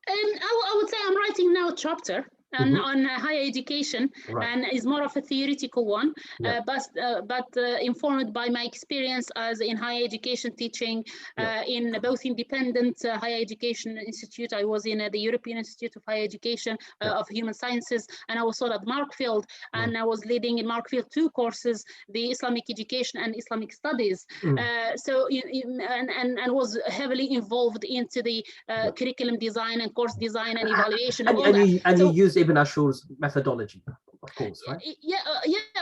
I would say I'm writing now a chapter on higher education, and is more of a theoretical one, but informed by my experience as in higher education teaching in both independent higher education institute. I was in the European Institute of Higher Education of Human Sciences, and I was also at Markfield, and I was leading in Markfield 2 courses, the Islamic Education and Islamic Studies. So and was heavily involved into the curriculum design and course design and evaluation and you use Ibn Ashur's methodology, of course, right? Yeah,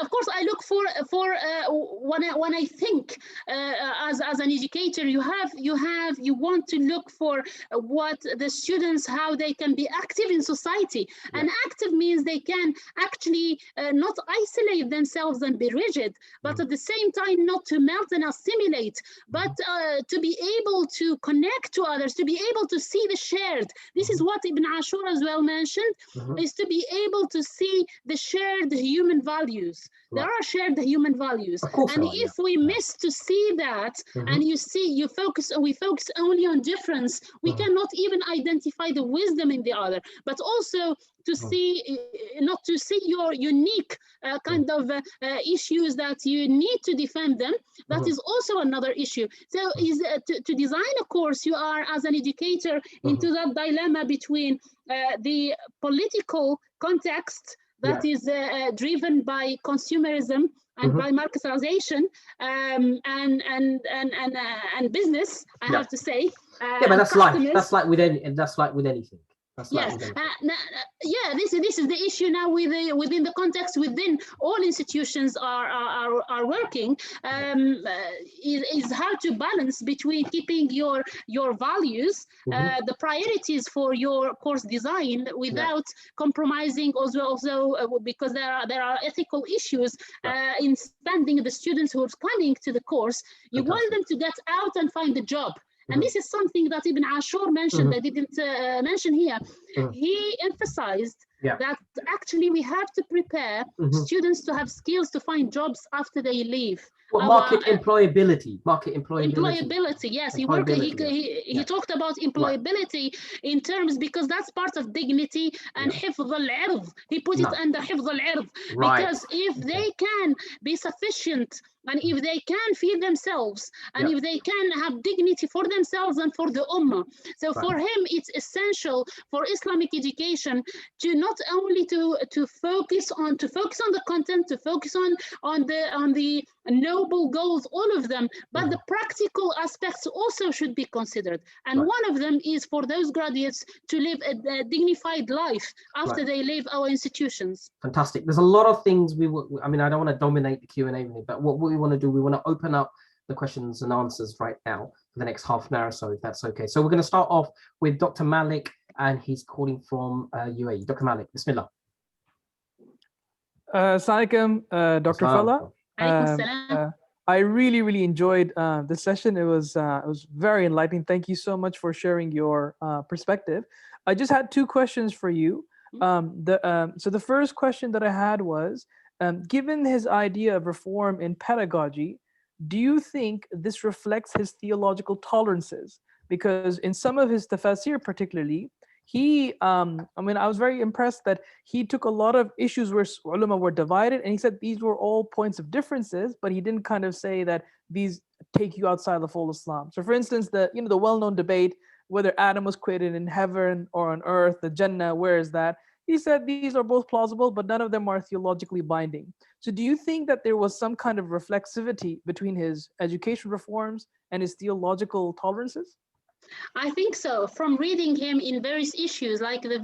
of course. I look for when I think as an educator, you want to look for what the students, how they can be active in society, and active means they can actually not isolate themselves and be rigid, but at the same time not to melt and assimilate, but to be able to connect to others, to be able to see the shared. This is what Ibn Ashur as well mentioned, is to be able to see the shared human values. There are shared human values, and if we miss to see that, and we focus only on difference, we cannot even identify the wisdom in the other, but also to see, not to see your unique kind of issues that you need to defend them. That is also another issue. So is to design a course, you are as an educator into that dilemma between the political context that is driven by consumerism and by marketization and business. I have to say. But that's like with anything. Yes, this is the issue now within the context within all institutions are working, is how to balance between keeping your values, the priorities for your course design without compromising also because there are ethical issues in spending the students who are coming to the course. You want them to get out and find a job. And this is something that Ibn Ashur mentioned, I didn't mention here. He emphasized that actually we have to prepare students to have skills to find jobs after they leave. Market employability. Yes, he talked about employability in terms, because that's part of dignity and حفظ العرض. He put it under حفظ العرض, because if they can be sufficient, and if they can feed themselves, and if they can have dignity for themselves and for the ummah. So for him, it's essential for Islamic education to not only to focus on the content, to focus on the noble goals, all of them, but the practical aspects also should be considered. And one of them is for those graduates to live a dignified life after they leave our institutions. Fantastic. There's a lot of things I mean, I don't want to dominate the Q&A, but what we want to do, we want to open up the questions and answers right now for the next half an hour or so, if that's okay. So we're going to start off with Dr. Malik, and he's calling from UAE. Dr. Malik, Bismillah. Assalamualaikum, Dr. Fella. I really enjoyed this session. It was very enlightening. Thank you so much for sharing your perspective. I just had two questions for you. So the first question that I had was, given his idea of reform in pedagogy, do you think this reflects his theological tolerances? Because in some of his tafsir particularly, he, I was very impressed that he took a lot of issues where ulama were divided, and he said these were all points of differences, but he didn't kind of say that these take you outside the full Islam. So for instance, the well-known debate whether Adam was created in heaven or on earth, the Jannah, where is that? He said these are both plausible, but none of them are theologically binding. So do you think that there was some kind of reflexivity between his education reforms and his theological tolerances? I think so. From reading him in various issues, like the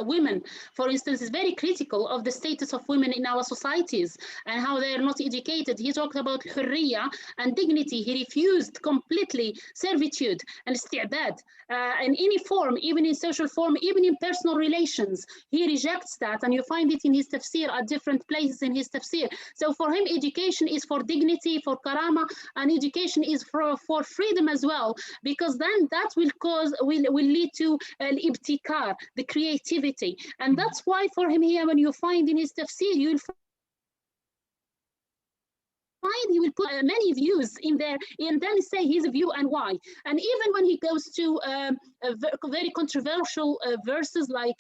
women, for instance, is very critical of the status of women in our societies and how they are not educated. He talked about hurriya and dignity. He refused completely servitude and isti'bad in any form, even in social form, even in personal relations. He rejects that, and you find it in his tafsir at different places in his tafsir. So for him, education is for dignity, for karama, and education is for freedom as well, because then that will lead to al-ibtikar, the creativity. And that's why for him here, when you find in his tafsir, you'll find he will put many views in there and then say his view and why. And even when he goes to very controversial verses like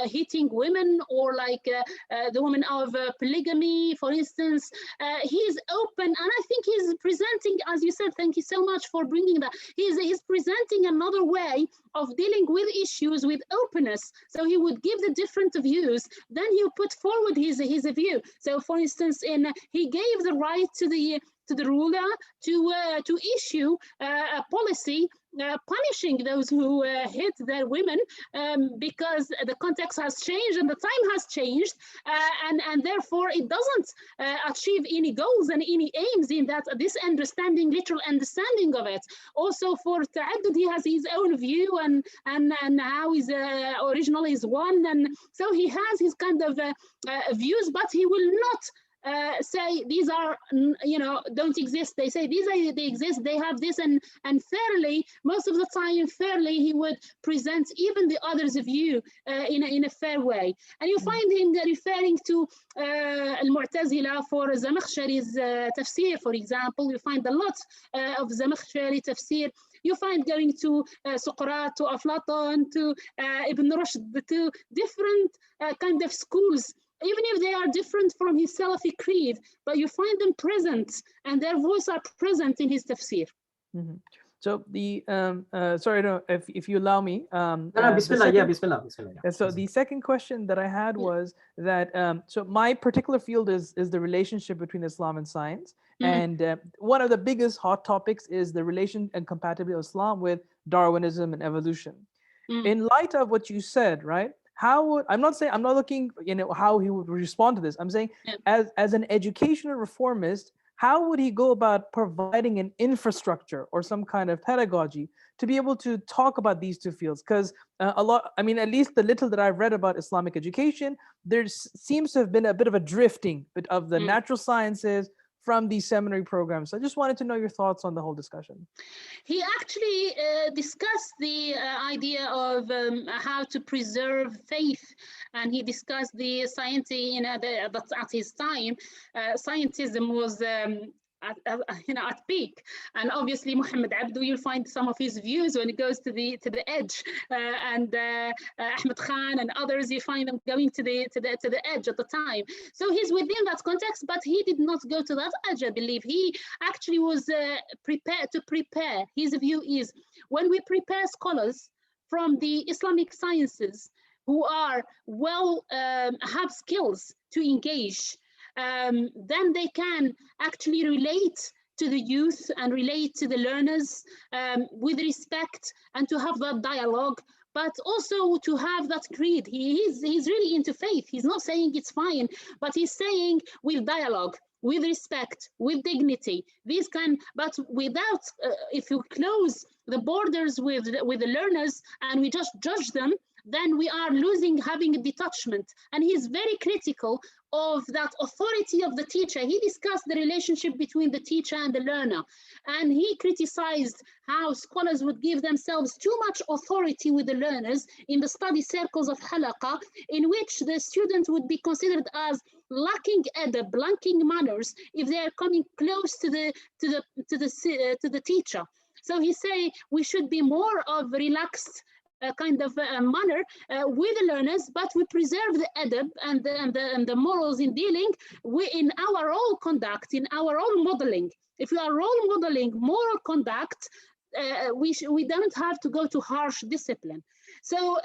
hitting women, or like the woman of polygamy, for instance. He is open, and I think he's presenting, as you said, thank you so much for bringing that. He's presenting another way of dealing with issues with openness. So he would give the different views, then he would put forward his view. So for instance, he gave the right to the ruler to issue a policy punishing those who hit their women, because the context has changed and the time has changed, and therefore it doesn't achieve any goals and any aims in that this understanding, literal understanding of it. Also for ta'addud, he has his own view, and how his original is one, and so he has his kind of views, but he will not say these are, don't exist. They say they exist, they have this, and fairly, most of the time, fairly, he would present even the other's view in a fair way. And you find him referring to Al-Mu'tazila for Zamakhshari's tafsir, for example. You find a lot of Zamakhshari tafsir. You find going to Socrates, to Aflaton, to Ibn Rushd, to different kind of schools, even if they are different from his Salafi creed, but you find them present, and their voice are present in his tafsir. Mm-hmm. So the sorry, no, if you allow me. No, Bismillah, Bismillah. So the second question that I had was that so my particular field is the relationship between Islam and science, and one of the biggest hot topics is the relation and compatibility of Islam with Darwinism and evolution. In light of what you said, right? How would, I'm not looking, how he would respond to this. I'm saying as an educational reformist, how would he go about providing an infrastructure or some kind of pedagogy to be able to talk about these two fields? Because at least the little that I've read about Islamic education, there seems to have been a bit of a drifting of the natural sciences from these seminary programs. So I just wanted to know your thoughts on the whole discussion. He actually discussed the idea of how to preserve faith, and he discussed the science at his time. Scientism was at peak, and obviously Muhammad Abdu, you'll find some of his views when it goes to the edge, and Ahmed Khan and others, you find them going to the edge at the time. So he's within that context, but he did not go to that edge. I believe he actually was prepared to prepare. His view is, when we prepare scholars from the Islamic sciences who are have skills to engage, then they can actually relate to the youth and relate to the learners with respect, and to have that dialogue, but also to have that creed. He's really into faith. He's not saying it's fine, but he's saying with dialogue, with respect, with dignity, but without, if you close the borders with the learners and we just judge them, then we are having a detachment. And he's very critical of that authority of the teacher. He discussed the relationship between the teacher and the learner, and he criticized how scholars would give themselves too much authority with the learners in the study circles of halaqa, in which the student would be considered as lacking adab, lacking manners, if they are coming close to the teacher. So he say we should be more of relaxed kind of manner with the learners, but we preserve the adab and the morals in dealing in our own conduct, in our own modeling. If we are role modeling moral conduct, we don't have to go to harsh discipline. So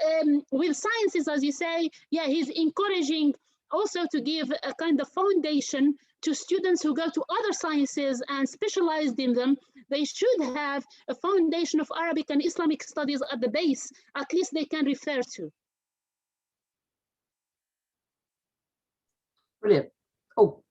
with sciences, as you say, he's encouraging also to give a kind of foundation to students who go to other sciences and specialized in them. They should have a foundation of Arabic and Islamic studies at the base, at least they can refer to. Brilliant. Oh.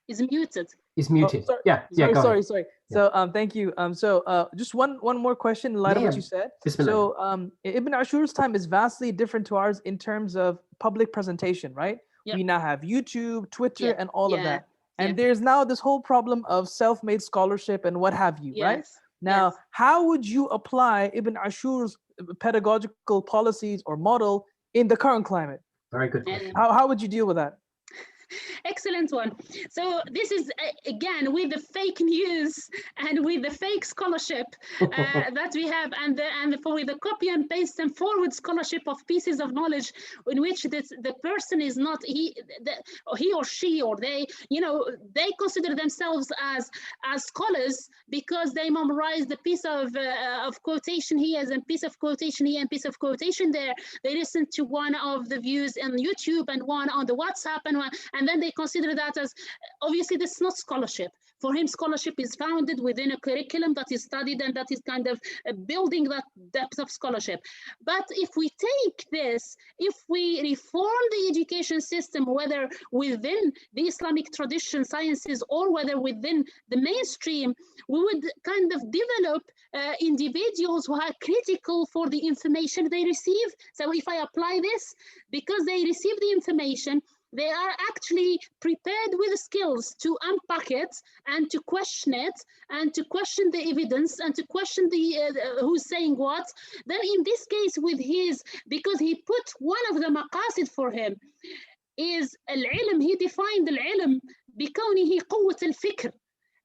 He's muted. He's muted. Oh, sorry. Sorry. So thank you. So just one more question in light of what you said. Bismillah. So Ibn Ashur's time is vastly different to ours in terms of public presentation, right? Yep. We now have YouTube, Twitter, and all of that. And there's now this whole problem of self-made scholarship and what have you, right? Now, how would you apply Ibn Ashur's pedagogical policies or model in the current climate? Very good question. How would you deal with that? Excellent one. So this is again with the fake news and with the fake scholarship that we have, with the copy and paste and forward scholarship of pieces of knowledge in which the person is not he or she or they, they consider themselves as scholars because they memorize the piece of quotation here and piece of quotation here and piece of quotation there. They listen to one of the views on YouTube and one on the WhatsApp and then they consider that as, obviously this is not scholarship. For him, scholarship is founded within a curriculum that is studied and that is kind of building that depth of scholarship. But if we take this, if we reform the education system, whether within the Islamic tradition sciences or whether within the mainstream, we would kind of develop individuals who are critical for the information they receive. So if I apply this, because they receive the information, they are actually prepared with skills to unpack it and to question it and to question the evidence and to question who's saying what. Then in this case with because he put one of the maqasid for him is al-ilm. He defined al-ilm بكونه قوة الفكر.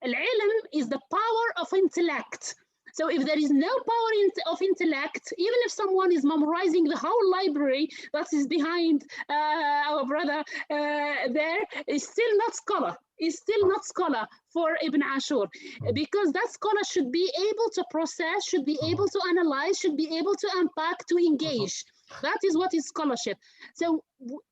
Al-ilm is the power of intellect. So if there is no power of intellect, even if someone is memorizing the whole library that is behind our brother there, is still not scholar. Is still not scholar for Ibn Ashur, because that scholar should be able to process, should be able to analyze, should be able to unpack, to engage. That is what is scholarship. So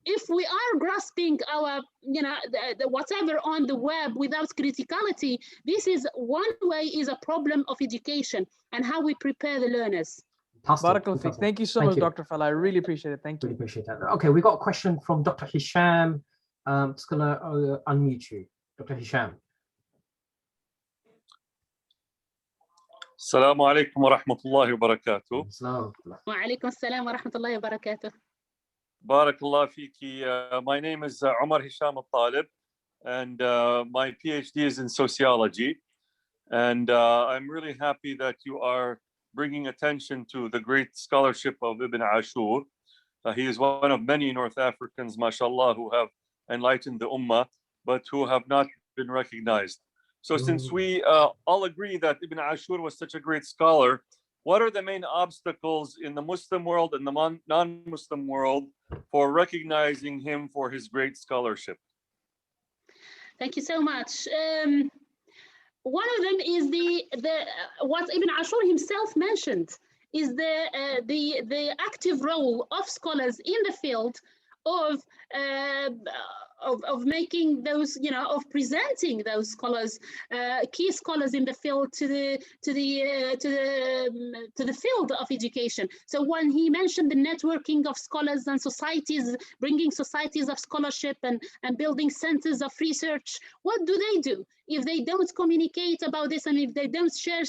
if we are grasping our, the whatever on the web without criticality, this is one way is a problem of education and how we prepare the learners. Barakallahu. Thank you so much, Dr. Fella. I really appreciate it. Thank you. Really appreciate that. Okay, we got a question from Dr. Hisham. I'm just gonna unmute you, Dr. Hisham. Assalamu alaikum wa rahmatullahi wa barakatuh. Wa alaikum assalam wa rahmatullahi wa barakatuh. Barakallah fiki. My name is Umar Hisham Al-Talib, and my PhD is in sociology. And I'm really happy that you are bringing attention to the great scholarship of Ibn Ashur. He is one of many North Africans, mashallah, who have enlightened the Ummah, but who have not been recognized. So since we all agree that Ibn Ashur was such a great scholar, what are the main obstacles in the Muslim world and the non-Muslim world for recognizing him for his great scholarship? Thank you so much. One of them is what Ibn Ashur himself mentioned is the active role of scholars in the field of making those, of presenting those scholars, key scholars in the field to the field of education. So when he mentioned the networking of scholars and societies, bringing societies of scholarship and building centers of research, what do they do if they don't communicate about this and if they don't share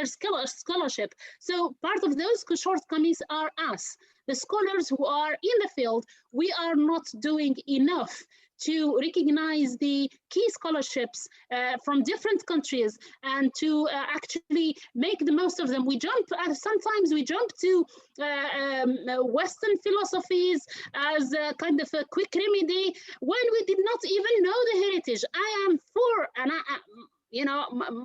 scholarship? So part of those shortcomings are us. The scholars who are in the field, we are not doing enough to recognize the key scholarships from different countries and to actually make the most of them. Sometimes we jump to Western philosophies as a kind of a quick remedy when we did not even know the heritage. I am for, and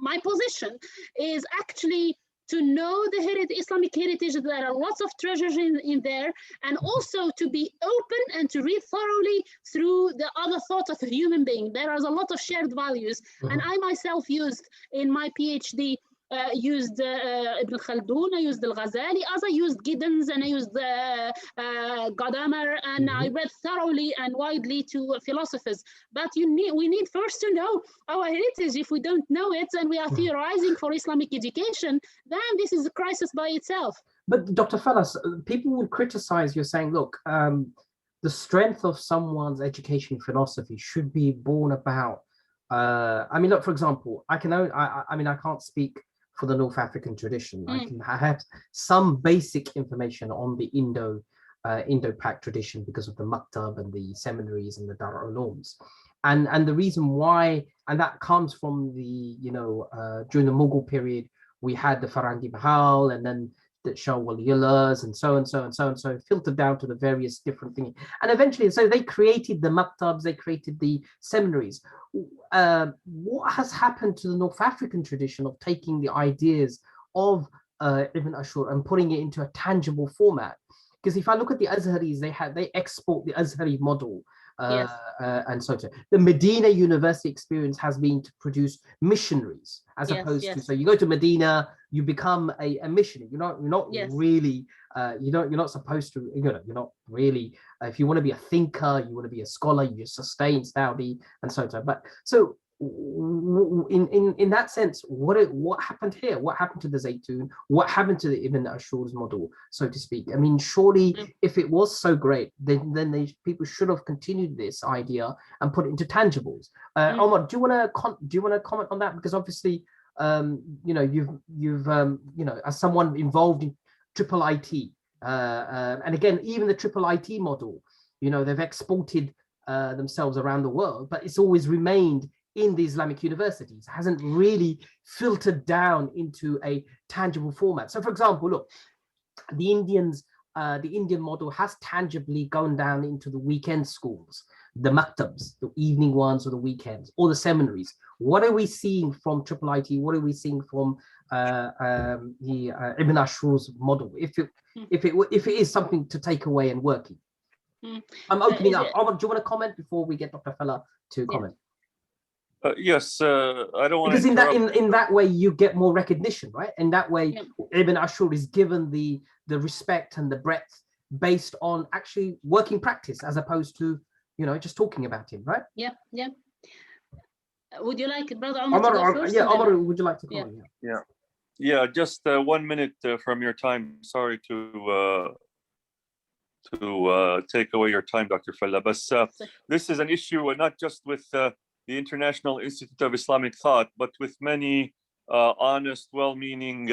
my position is actually to know the Islamic heritage. There are lots of treasures in there, and also to be open and to read thoroughly through the other thought of a human being. There is a lot of shared values, and I myself used in my PhD used Ibn Khaldun, I used Al-Ghazali, as I used Giddens, and I used Gadamer, and I read thoroughly and widely to philosophers. But we need first to know our heritage. If we don't know it and we are theorizing for Islamic education, then this is a crisis by itself. But Dr. Fellas, people would criticize you saying, look, the strength of someone's education philosophy should be born about. I mean, look, for example, I can't speak for the North African tradition. I have some basic information on the Indo-Pak tradition because of the Maktab and the seminaries and the Dar al-Ulums. And the reason why, and that comes from the, during the Mughal period, we had the Farangi Bahal, and then that show waliyullahs and so and so and so and so, filtered down to the various different things. And eventually, so they created the maktabs, they created the seminaries. What has happened to the North African tradition of taking the ideas of Ibn Ashur and putting it into a tangible format? Because if I look at the Azharis, they export the Azhari model. And so the Medina University experience has been to produce missionaries, as opposed to, so you go to Medina, you become a missionary. You're not really you're not supposed to, you're not really, if you want to be a thinker, you want to be a scholar, you sustain Saudi and so on. But so in that sense, what happened here? What happened to the Zaytun? What happened to the Ibn Ashur's model, so to speak? I mean, surely if it was so great, then people should have continued this idea and put it into tangibles. Omar, do you want to comment on that? Because obviously, you've as someone involved in triple IT, and again, even the triple IT model, they've exported themselves around the world, but it's always remained in the Islamic universities, hasn't really filtered down into a tangible format. So for example, look, the Indian model has tangibly gone down into the weekend schools, the maktabs, the evening ones or the weekends, or the seminaries. What are we seeing from triple IT? What are we seeing from the Ibn Ashur's model? If it is something to take away and working. I'm opening up. Do you want to comment before we get Dr. Fella to comment? Yes, I don't want to, because in that way you get more recognition, right? In that way, Ibn Ashur is given the respect and the breadth based on actually working practice, as opposed to just talking about him, right? Yeah. Would you like Brother Omar to go first? Yeah, Omar, would you like to comment? Yeah. Just 1 minute from your time. Sorry to take away your time, Dr. Fella. But this is an issue not just with the International Institute of Islamic Thought, but with many honest, well-meaning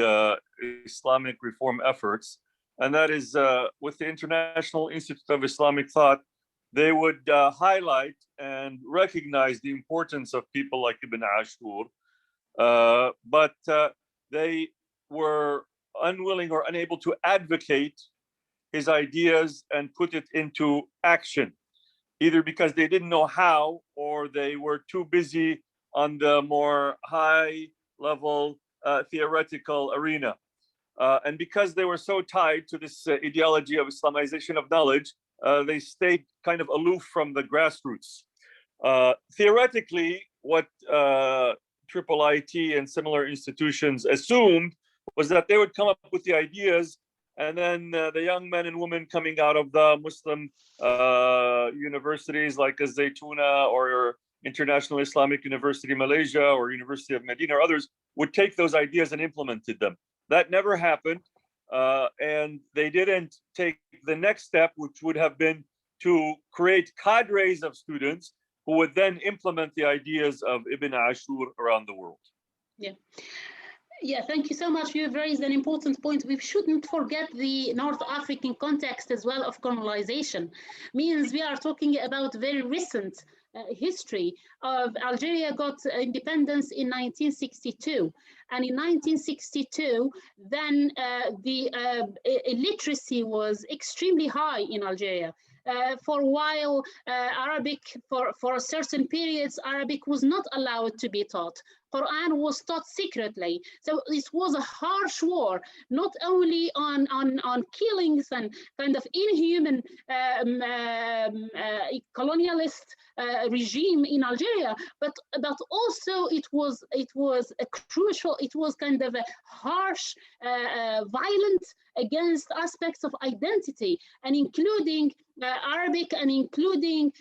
Islamic reform efforts. And that is with the International Institute of Islamic Thought, they would highlight and recognize the importance of people like Ibn Ashur, but they were unwilling or unable to advocate his ideas and put it into action, either because they didn't know how, or they were too busy on the more high level theoretical arena. And because they were so tied to this ideology of Islamization of knowledge, they stayed kind of aloof from the grassroots. Theoretically, what triple IT and similar institutions assumed was that they would come up with the ideas, and then the young men and women coming out of the Muslim universities like Zaytuna or International Islamic University Malaysia or University of Medina or others would take those ideas and implemented them. That never happened, and they didn't take the next step, which would have been to create cadres of students who would then implement the ideas of Ibn Ashur around the world. Yeah, thank you so much. You've raised an important point. We shouldn't forget the North African context as well of colonization. Means we are talking about very recent history of Algeria got independence in 1962. And in 1962, then the illiteracy was extremely high in Algeria. For a while, Arabic, for certain periods, Arabic was not allowed to be taught. Quran was taught secretly. So this was a harsh war, not only on killings and kind of inhuman colonialist regime in Algeria, but also it was a crucial, it was kind of a harsh, violent against aspects of identity, and including Arabic and including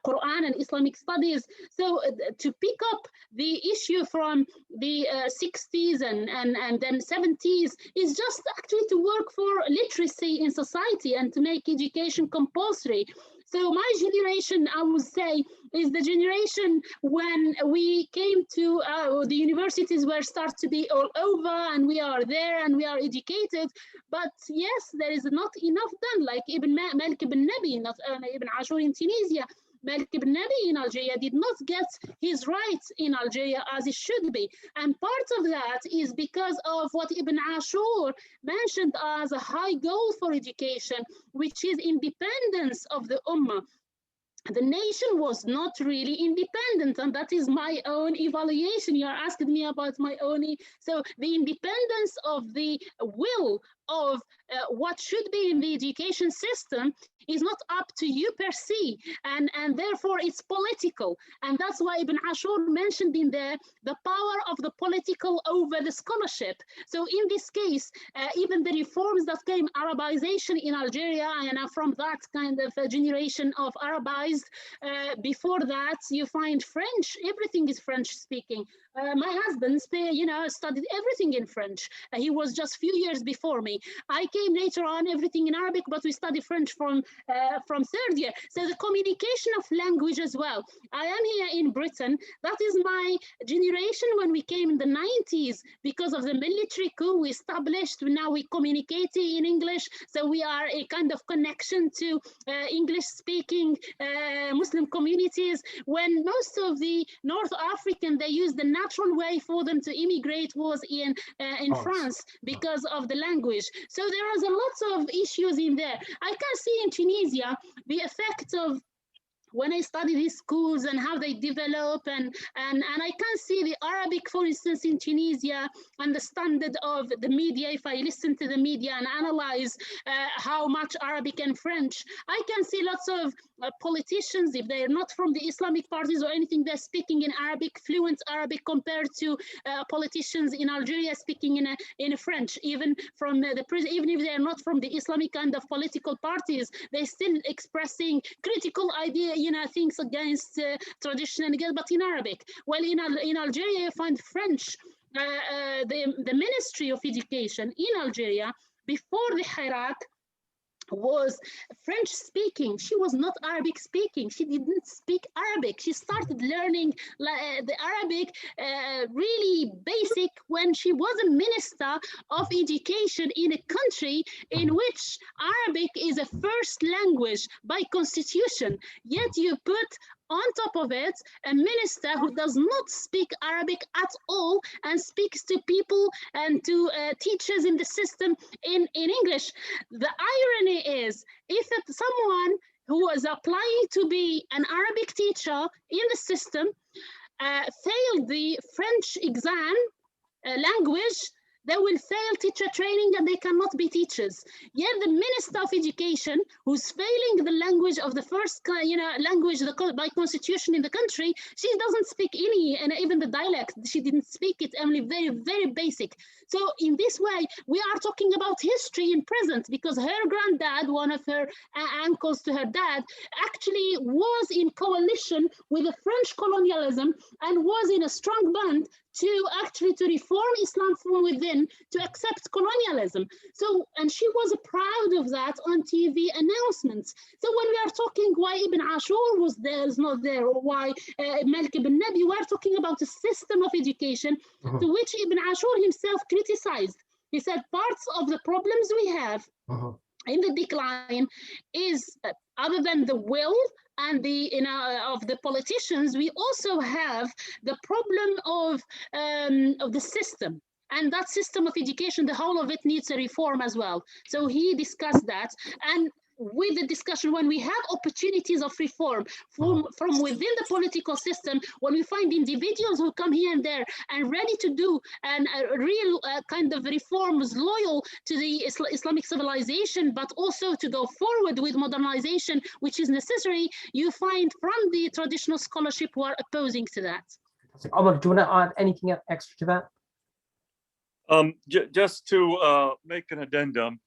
Quran and Islamic studies. So to pick up the issue from the 60s and then 70s is just actually to work for literacy in society and to make education compulsory. So my generation, I would say, is the generation when we came to the universities were start to be all over, and we are there and we are educated. But yes, there is not enough done, like Ibn Malik ibn Nabi, not Ibn Ashur in Tunisia. Malik ibn Nabi in Algeria did not get his rights in Algeria as it should be. And part of that is because of what Ibn Ashur mentioned as a high goal for education, which is independence of the Ummah. The nation was not really independent, and that is my own evaluation. You are asking me about my own. So the independence of the will of what should be in the education system is not up to you per se, and therefore it's political. And that's why Ibn Ashur mentioned in there the power of the political over the scholarship. So in this case, even the reforms that came, Arabization in Algeria, and from that kind of generation of Arabized, before that you find French, everything is French speaking. My husband, studied everything in French. He was just few years before me. I came later on, everything in Arabic, but we studied French from third year. So the communication of language as well. I am here in Britain. That is my generation when we came in the 90s. Because of the military coup we established, now we communicate in English. So we are a kind of connection to English-speaking Muslim communities. When most of the North African, they use the natural way for them to immigrate was in France because of the language. So there is a lot of issues in there. I can see in Tunisia the effect of when I study these schools and how they develop, and I can see the Arabic, for instance, in Tunisia, and the standard of the media. If I listen to the media and analyze how much Arabic and French, I can see lots of politicians, if they're not from the Islamic parties or anything, they're speaking in Arabic, fluent Arabic, compared to politicians in Algeria speaking in French. Even from even if they're not from the Islamic kind of political parties, they're still expressing critical ideas, things against tradition, but in Arabic. Well, in Algeria, you find French. The Ministry of Education in Algeria, before the Hirak, was French speaking. She was not Arabic speaking. She didn't speak Arabic. She started learning the Arabic really basic when she was a minister of education in a country in which Arabic is a first language by constitution. Yet you put on top of it a minister who does not speak Arabic at all and speaks to people and to teachers in the system in English. The irony is, if someone who was applying to be an Arabic teacher in the system failed the French exam language, they will fail teacher training and they cannot be teachers. Yet the Minister of Education, who's failing the language of the first language by constitution in the country, she doesn't speak any, and even the dialect, she didn't speak it, only very, very basic. So in this way, we are talking about history in present, because her granddad, one of her uncles to her dad, actually was in coalition with the French colonialism and was in a strong bond to reform Islam from within, to accept colonialism. So, and she was proud of that on TV announcements. So when we are talking why Ibn Ashur was there, is not there, or why Malik ibn Nabi, we are talking about a system of education to which Ibn Ashur himself criticized. He said parts of the problems we have in the decline is, other than the will and the of the politicians, we also have the problem of the system. And that system of education, the whole of it needs a reform as well. So he discussed that. And with the discussion, when we have opportunities of reform from within the political system, when we find individuals who come here and there and ready to do a real kind of reforms loyal to the Islamic civilization, but also to go forward with modernization, which is necessary, you find from the traditional scholarship who are opposing to that. Omar, do you want to add anything extra to that? Just to make an addendum,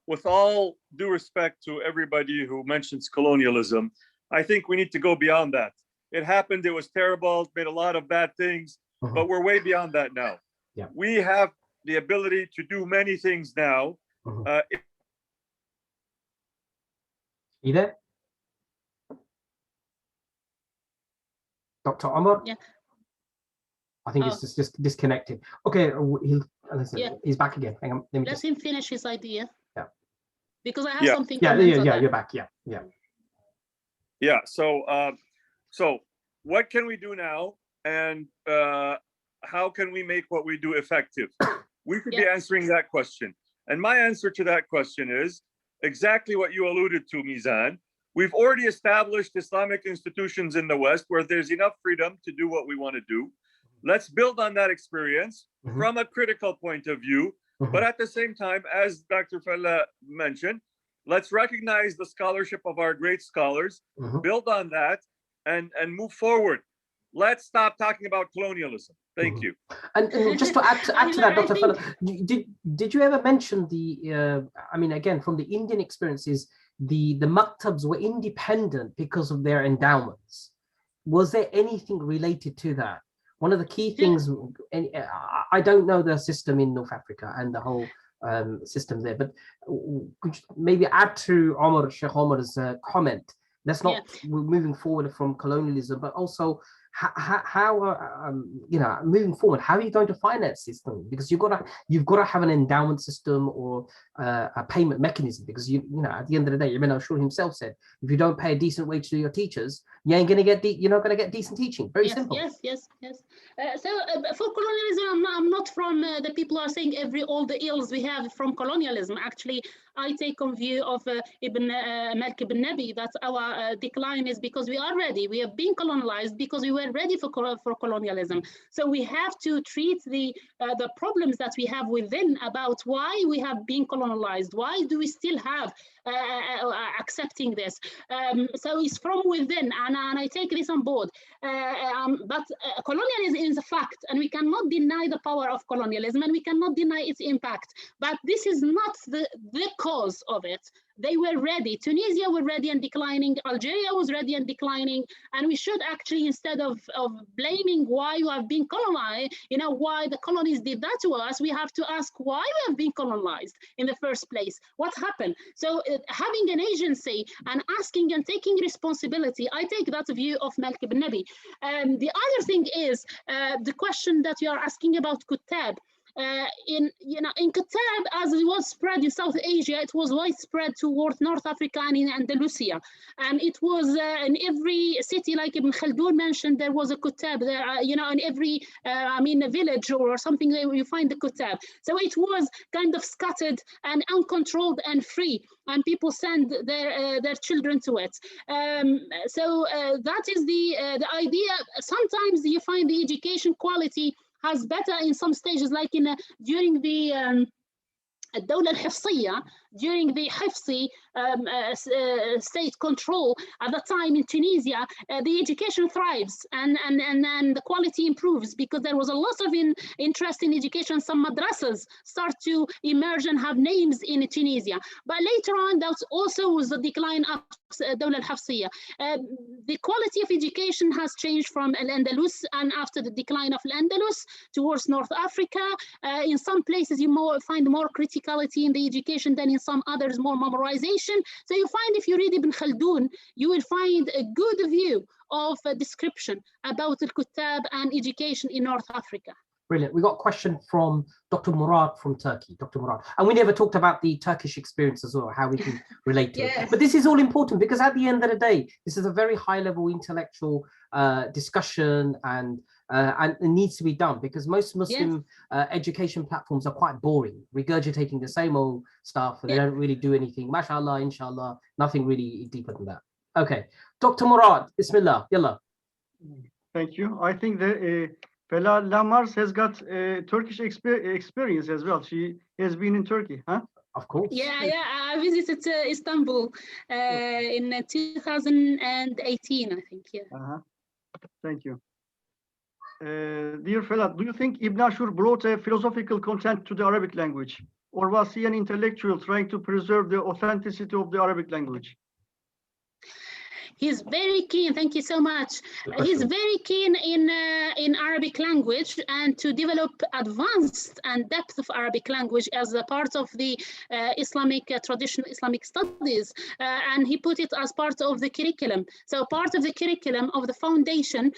with all due respect to everybody who mentions colonialism, I think we need to go beyond that. It happened, it was terrible, it made a lot of bad things, but we're way beyond that now. Yeah. We have the ability to do many things now. You there? Dr. Omar? Yeah. I think it's just disconnected. Okay, he's back again. Hang on, let him finish his idea. Yeah. Because I have something. Yeah, you're back. Yeah. Yeah. So what can we do now, and how can we make what we do effective? We should be answering that question. And my answer to that question is exactly what you alluded to, Mizan. We've already established Islamic institutions in the West where there's enough freedom to do what we want to do. Let's build on that experience from a critical point of view. But at the same time, as Dr. Fella mentioned, let's recognize the scholarship of our great scholars, build on that, and move forward. Let's stop talking about colonialism. Thank you. And just to add to that, Dr. Fella, did you ever mention the, I mean, again, from the Indian experiences, the maktabs were independent because of their endowments. Was there anything related to that? One of the key things, and I don't know the system in North Africa and the whole system there, but could you maybe add to Sheikh Omar's comment? Let's not, we're moving forward from colonialism, but also how you know, moving forward, how are you going to finance this thing? Because you've got to have an endowment system or a payment mechanism, because you know, at the end of the day, Emir Abdelkader himself said, if you don't pay a decent wage to your teachers, you ain't gonna get you're not gonna get decent teaching. Very simple. Yes. So for colonialism, I'm not from the people who are saying all the ills we have from colonialism. Actually, I take on view of Malik ibn Nabi that our decline is because we are ready. We have been colonized because we were ready for colonialism. So we have to treat the problems that we have within about why we have been colonized. Why do we still have accepting this? So it's from within, and I take this on board. But colonialism is a fact, and we cannot deny the power of colonialism, and we cannot deny its impact. But this is not the cause of it. They were ready. Tunisia were ready and declining. Algeria was ready and declining. And we should actually, instead of blaming why you have been colonized, you know, why the colonies did that to us, we have to ask why we have been colonized in the first place. What happened? So having an agency and asking and taking responsibility, I take that view of Malik ibn Nabi. The other thing is the question that you are asking about Kutab. In Kutab, as it was spread in South Asia, it was widespread towards North Africa and in Andalusia, and it was in every city, like Ibn Khaldun mentioned, there was a Kutab there. You know, in every a village or something, you find the Kutab. So it was kind of scattered and uncontrolled and free, and people send their children to it. So that is the idea. Sometimes you find the education quality has better in some stages, like during the الدولة الحفصية, during the Hafsi state control at the time in Tunisia, the education thrives and the quality improves because there was a lot of interest in education. Some madrasas start to emerge and have names in Tunisia. But later on, that also was the decline of الدولة الحفصية. The quality of education has changed from Al-Andalus, and after the decline of Al-Andalus towards North Africa. In some places you find more criticality in the education than in some others, more memorization. So you find, if you read Ibn Khaldun, you will find a good view of a description about Al-Kutab and education in North Africa. Brilliant. We got a question from Dr. Murad from Turkey. Dr. Murad. And we never talked about the Turkish experience as well, how we can relate to it. But this is all important because at the end of the day, this is a very high level intellectual discussion, and it needs to be done because most Muslim education platforms are quite boring, regurgitating the same old stuff. They don't really do anything. MashaAllah, inshallah, nothing really deeper than that. Okay. Dr. Murad, Bismillah, Yalla. Thank you. I think the Fela Lahmar has got Turkish experience as well. She has been in Turkey, huh? Of course. Yeah, I visited Istanbul in 2018, I think. Thank you. Dear Fela, do you think Ibn Ashur brought a philosophical content to the Arabic language, or was he an intellectual trying to preserve the authenticity of the Arabic language? He's very keen. Thank you so much. He's very keen in Arabic language and to develop advanced and depth of Arabic language as a part of the Islamic traditional Islamic studies, and he put it as part of the curriculum. So part of the curriculum of the foundation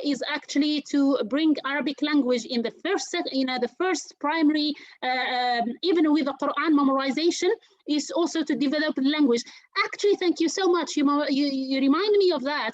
is actually to bring Arabic language in the first set, the first primary, even with the Quran memorization. is also to develop the language. Actually, thank you so much. You remind me of that.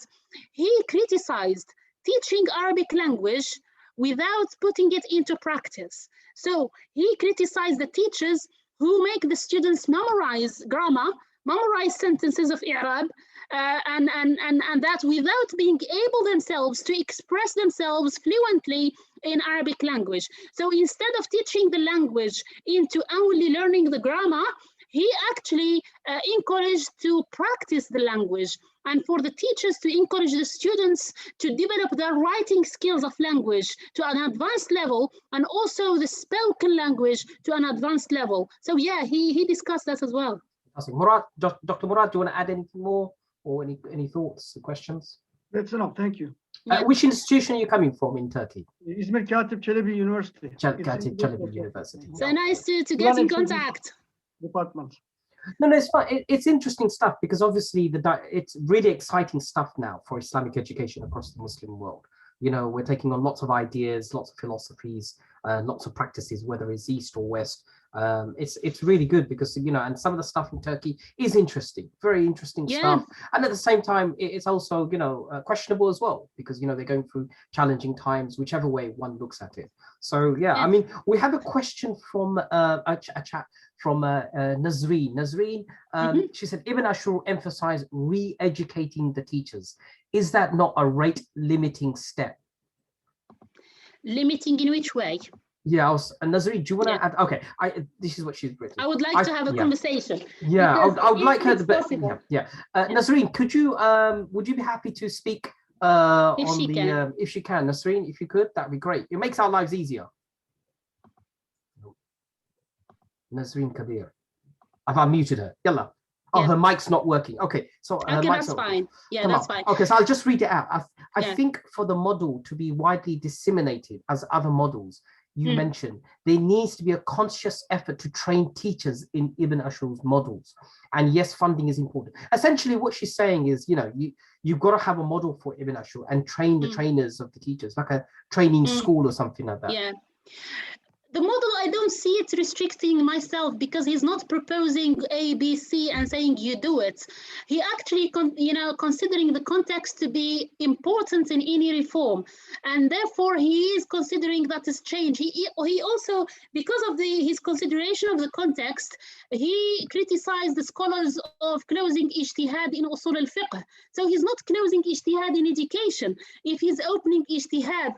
He criticized teaching Arabic language without putting it into practice. So he criticized the teachers who make the students memorize grammar, memorize sentences of i'rab, and that without being able themselves to express themselves fluently in Arabic language. So instead of teaching the language into only learning the grammar, he actually encouraged to practice the language, and for the teachers to encourage the students to develop their writing skills of language to an advanced level, and also the spoken language to an advanced level. So yeah, he discussed that as well. Murad, Dr. Murad, do you want to add anything more, or any thoughts or questions? That's enough. Thank you. Yeah. Which institution are you coming from in Turkey? İzmir Katip Çelebi University. Katip Çelebi University. So nice to get in contact. Department. No, it's fine. It's interesting stuff, because obviously it's really exciting stuff now for Islamic education across the Muslim world. You know, we're taking on lots of ideas, lots of philosophies, lots of practices, whether it's East or West. It's really good, because, you know, and some of the stuff in Turkey is interesting, very interesting stuff. And at the same time, it's also, you know, questionable as well, because, you know, they're going through challenging times, whichever way one looks at it. So, yeah, I mean, we have a question from a chat from Nazreen. Nazreen, she said, Ibn Ashur emphasized re-educating the teachers. Is that not a rate limiting step? Limiting in which way? Yeah, Nazreen, do you want to add? Okay, this is what she's written. I would like to have a conversation. Yeah, I would like her to. Nazreen, could you? Would you be happy to speak if she can, Nazreen? If you could, that'd be great. It makes our lives easier. Nazreen Kabir, I've unmuted her. Yalla. Oh, her mic's not working. Okay, so her mic's that's fine. Yeah, that's fine. Okay, so I'll just read it out. I think for the model to be widely disseminated as other models you mentioned, there needs to be a conscious effort to train teachers in Ibn Ashur's models. And yes, funding is important. Essentially, what she's saying is, you know, you've got to have a model for Ibn Ashur and train the trainers of the teachers, like a training school or something like that. Yeah. The model, I don't see it restricting myself, because he's not proposing A, B, C and saying you do it. He actually, considering the context to be important in any reform, and therefore he is considering that is change. He also, because of his consideration of the context, he criticized the scholars of closing ijtihad in usul al-fiqh. So he's not closing ijtihad in education if he's opening ijtihad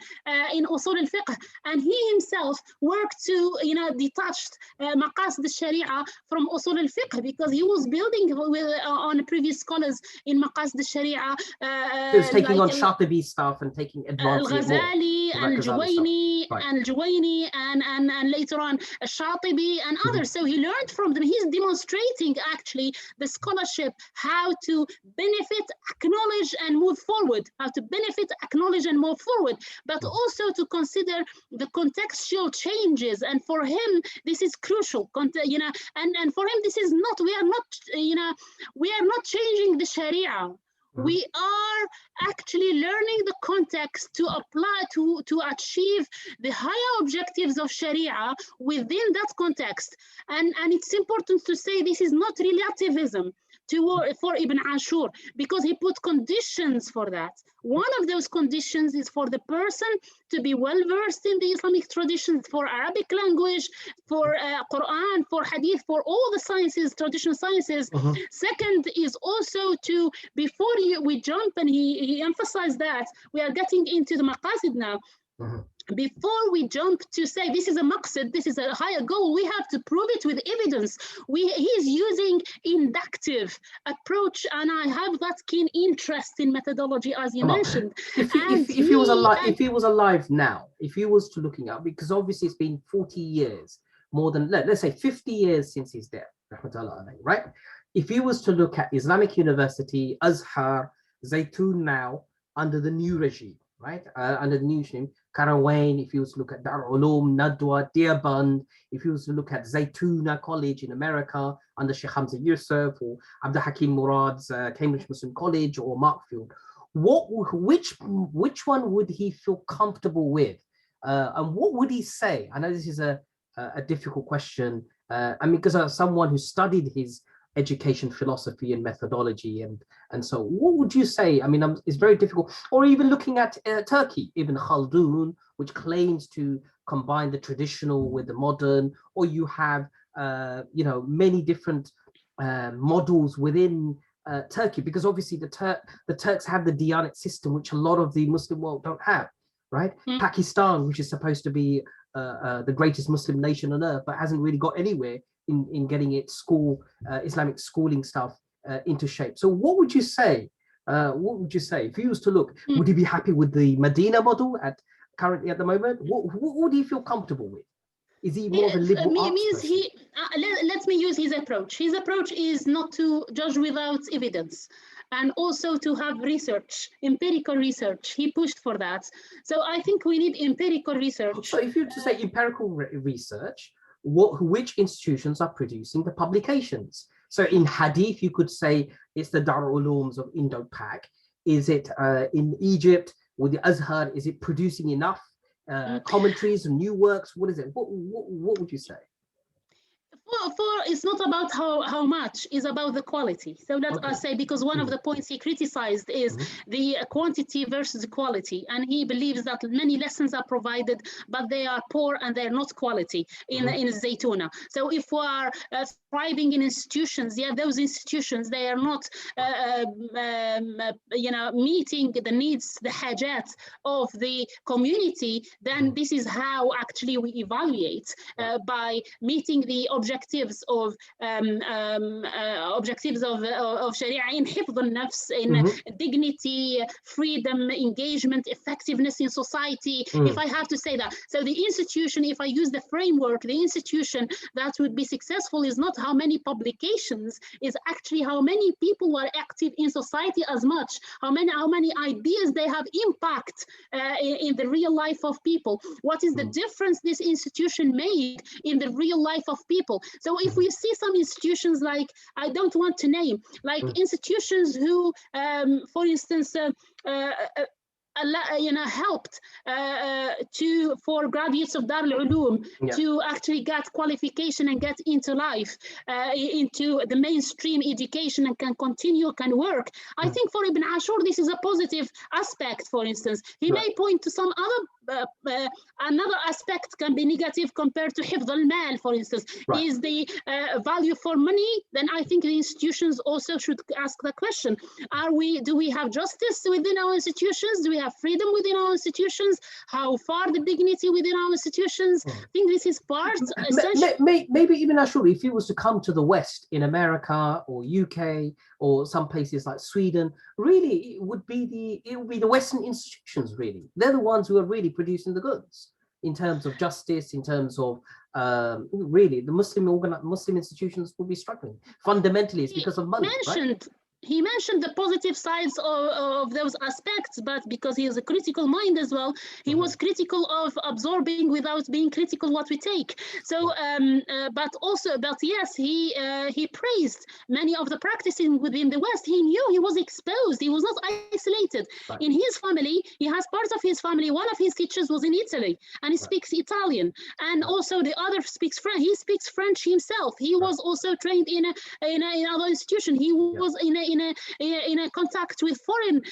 in usul al-fiqh, and he himself worked to detached maqasid al-sharia from usul al-fiqh, because he was building on previous scholars in maqasid al-sharia. He was taking on Shatibi stuff and taking advantage Al-Ghazali and Al-Juwayni and later on Shatibi and others. So he learned from them. He's demonstrating actually the scholarship, how to benefit, acknowledge and move forward, how to benefit, acknowledge and move forward, but also to consider the contextual changes. And for him, this is crucial, and for him, this is not, we are not changing the Sharia. We are actually learning the context to apply, to achieve the higher objectives of Sharia within that context. And it's important to say this is not relativism for Ibn Ashur, because he put conditions for that. One of those conditions is for the person to be well versed in the Islamic traditions, for Arabic language, for Quran, for Hadith, for all the sciences, traditional sciences. Second is also to, before we jump, and he emphasized that, we are getting into the maqasid now. Before we jump to say this is a maqsid, this is a higher goal, we have to prove it with evidence. He's using inductive approach, and I have that keen interest in methodology, as you mentioned. If he was alive now, if he was to looking up, because obviously it's been 40 years, more than, let's say 50 years since his death, right? If he was to look at Islamic University, Azhar, Zaytun now, under the new regime, right? Under the new regime, Karawain, if you was to look at Dar Ulum, Nadwa, Deoband, if you was to look at Zaytuna College in America under Sheikh Hamza Yusuf, or Abdul Hakim Murad's Cambridge Muslim College, or Markfield, which one would he feel comfortable with? And what would he say? I know this is a difficult question, I mean, because as someone who studied his education philosophy and methodology, and so what would you say? I mean, it's very difficult. Or even looking at Turkey, Ibn Khaldun, which claims to combine the traditional with the modern, or you have you know, many different models within Turkey, because obviously the Turks have the Diyanet system, which a lot of the Muslim world don't have, right? Pakistan, which is supposed to be the greatest Muslim nation on earth, but hasn't really got anywhere in getting its Islamic schooling stuff into shape. So what would you say? What would you say if you was to look? Would you be happy with the Medina model currently at the moment? What do you feel comfortable with? Is he more of a liberal arts person? Let me use his approach. His approach is not to judge without evidence, and also to have research, empirical research. He pushed for that. So I think we need empirical research. So if you were to say empirical research, which institutions are producing the publications? So in Hadith, you could say it's the Darul Ulooms of Indo-Pak. Is it in Egypt with the Azhar? Is it producing enough commentaries and new works? What is it? What would you say? It's not about how much, it's about the quality. So let us say, because one of the points he criticized is the quantity versus quality, and he believes that many lessons are provided, but they are poor and they're not quality in Zaytuna. So if we are thriving in institutions, those institutions, they are not you know, meeting the needs, the hajat of the community, then this is how actually we evaluate by meeting the objectives of Sharia in hifd al-nafs, in dignity, freedom, engagement, effectiveness in society, if I have to say that. So the institution, if I use the framework, the institution that would be successful is not how many publications, is actually how many people are active in society as much, how many ideas they have impact in the real life of people. What is the difference this institution made in the real life of people? So if we see some institutions, like, I don't want to name, like institutions who, for instance, you know, helped for graduates of Dar al-Ulum to actually get qualification and get into life, into the mainstream education, and can continue, can work. I think for Ibn Ashur, this is a positive aspect. For instance, he may point to some other another aspect can be negative compared to hifd al-mal, for instance, is the value for money. Then I think the institutions also should ask the question: do we have justice within our institutions? Do we have freedom within our institutions? How far the dignity within our institutions? I think this is part essential. Maybe even actually, if he was to come to the West in America or UK or some places like Sweden, really it would be the Western institutions. Really, they're the ones who are really producing the goods in terms of justice, in terms of really the Muslim institutions will be struggling. Fundamentally, it's because of money. He mentioned the positive sides of those aspects, but because he has a critical mind as well, he was critical of absorbing without being critical what we take. So, but yes, he praised many of the practices within the West. He knew he was exposed. He was not isolated. In his family, he has part of his family. One of his teachers was in Italy, and he speaks Italian, and also the other speaks French. He speaks French himself. He was also trained in another institution. He was in a contact with foreign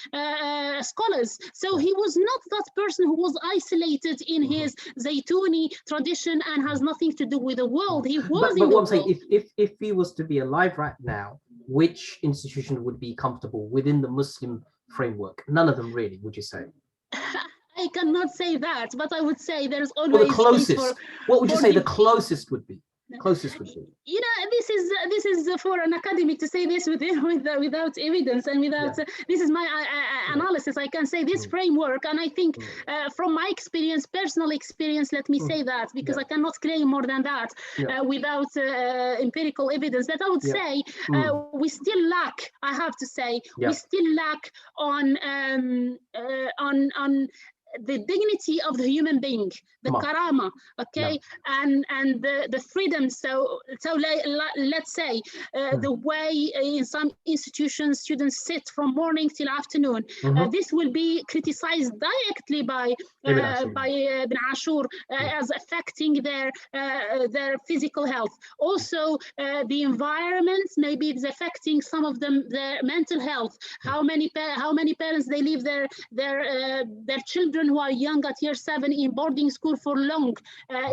scholars. So he was not that person who was isolated in his Zaytuni tradition and has nothing to do with the world. He was but what I'm saying, if he was to be alive right now, which institution would be comfortable within the Muslim framework? None of them really, would you say? I cannot say that, but I would say there's always the closest. What would you say the closest would be? You know, this is for an academic to say this without evidence and without this is my analysis. I can say this framework, and I think from my experience, personal experience, let me say that, because I cannot claim more than that without empirical evidence, that I would say we still lack, I have to say, we still lack on the dignity of the human being, the karama, okay, and the freedom. So let's say the way in some institutions students sit from morning till afternoon, this will be criticized directly by Ibn Ashur as affecting their physical health. Also, the environment, maybe it's affecting some of them their mental health. How many parents they leave their children who are young at year 7 in boarding school for long?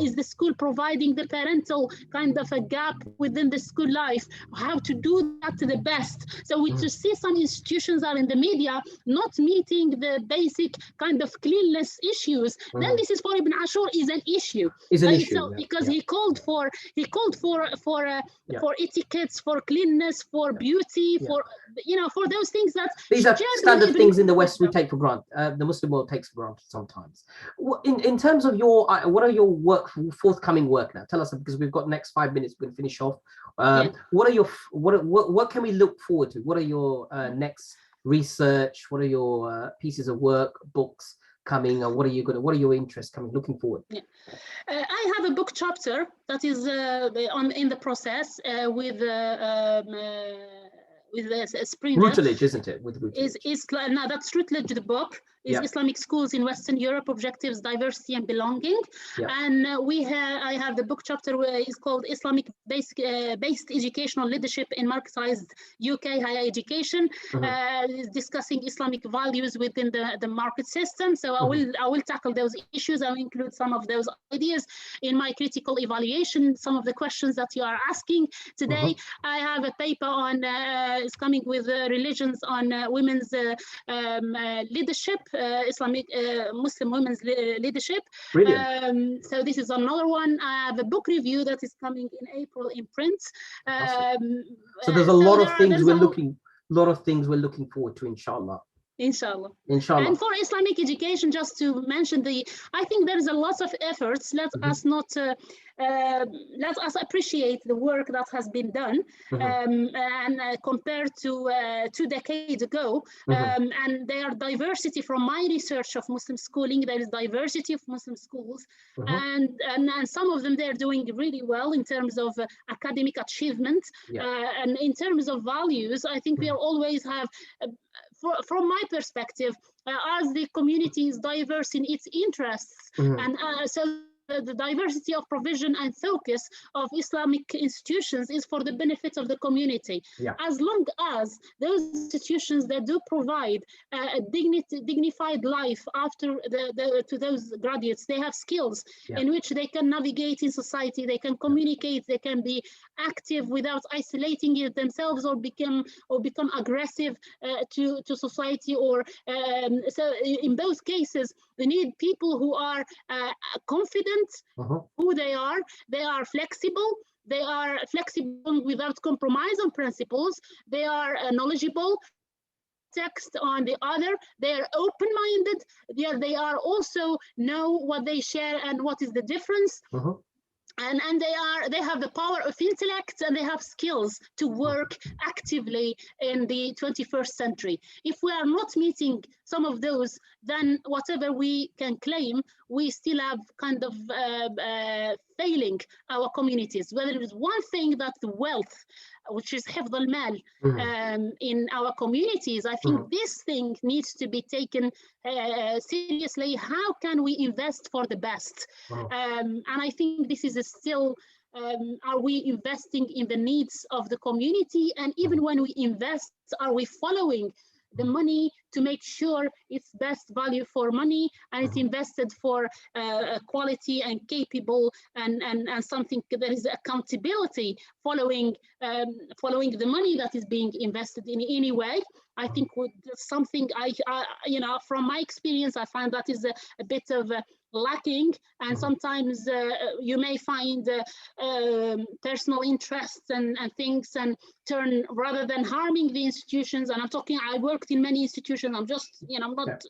Is the school providing the parental kind of a gap within the school life? How to do that to the best? So we just see some institutions are in the media not meeting the basic kind of cleanliness issues. Then this is for Ibn Ashur is an issue. Because he called for etiquettes, for cleanness, for beauty, for those things that these are standard things in the West we take for granted. The Muslim world takes for granted sometimes. In terms of your what are your forthcoming work now? Tell us, because we've got next 5 minutes. We're going to finish off. What are your what can we look forward to? What are your next research? What are your pieces of work, books coming, or what are your interests coming, looking forward? I have a book chapter that is in the process with Springer. Routledge, isn't it? With Routledge. No, that's Routledge, the book. Is Islamic Schools in Western Europe, Objectives, Diversity and Belonging. And I have the book chapter where it's called Islamic Based Educational Leadership in Marketized UK Higher Education, discussing Islamic values within the market system. So I will tackle those issues. I will include some of those ideas in my critical evaluation, some of the questions that you are asking today. I have a paper on, it's coming with religions on women's leadership, Islamic Muslim women's leadership. Brilliant. So this is another one. I have a book review that is coming in April in print. So there's a lot of things we're looking forward to, inshallah. Inshallah. Inshallah. And for Islamic education, just to mention I think there is a lot of efforts. Let us appreciate the work that has been done, and compared to 2 decades ago. And there are diversity from my research of Muslim schooling. There is diversity of Muslim schools, and some of them they're doing really well in terms of academic achievement, and in terms of values. I think we always have. From my perspective, as the community is diverse in its interests, and so the diversity of provision and focus of Islamic institutions is for the benefit of the community. As long as those institutions that do provide a dignified life after to those graduates, they have skills in which they can navigate in society, they can communicate, they can be active without isolating it themselves or become aggressive to society. Or so in both cases, we need people who are confident who they are flexible without compromise on principles, they are knowledgeable text on the other, they are open-minded, they are also know what they share and what is the difference. And they have the power of intellect, and they have skills to work actively in the 21st century. If we are not meeting some of those, then whatever we can claim, we still have kind of failing our communities. Whether it is one thing that the wealth, which is hifd al-mal in our communities, I think this thing needs to be taken seriously. How can we invest for the best? And I think this is still, are we investing in the needs of the community? And even when we invest, are we following the money to make sure it's best value for money, and it's invested for quality and capable and something that is accountability following the money that is being invested in any way? I think something from my experience, I find that is a bit of lacking, and sometimes you may find personal interests and things and turn, rather than harming the institutions. And I worked in many institutions. I'm just, I'm not,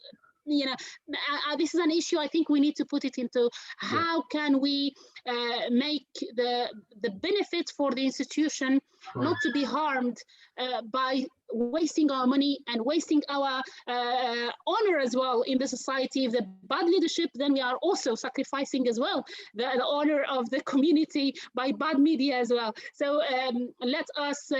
this is an issue I think we need to put it into. How can we make the benefit for the institution not to be harmed by wasting our money and wasting our honor as well in the society. The bad leadership, then we are also sacrificing as well the honor of the community by bad media as well. So let us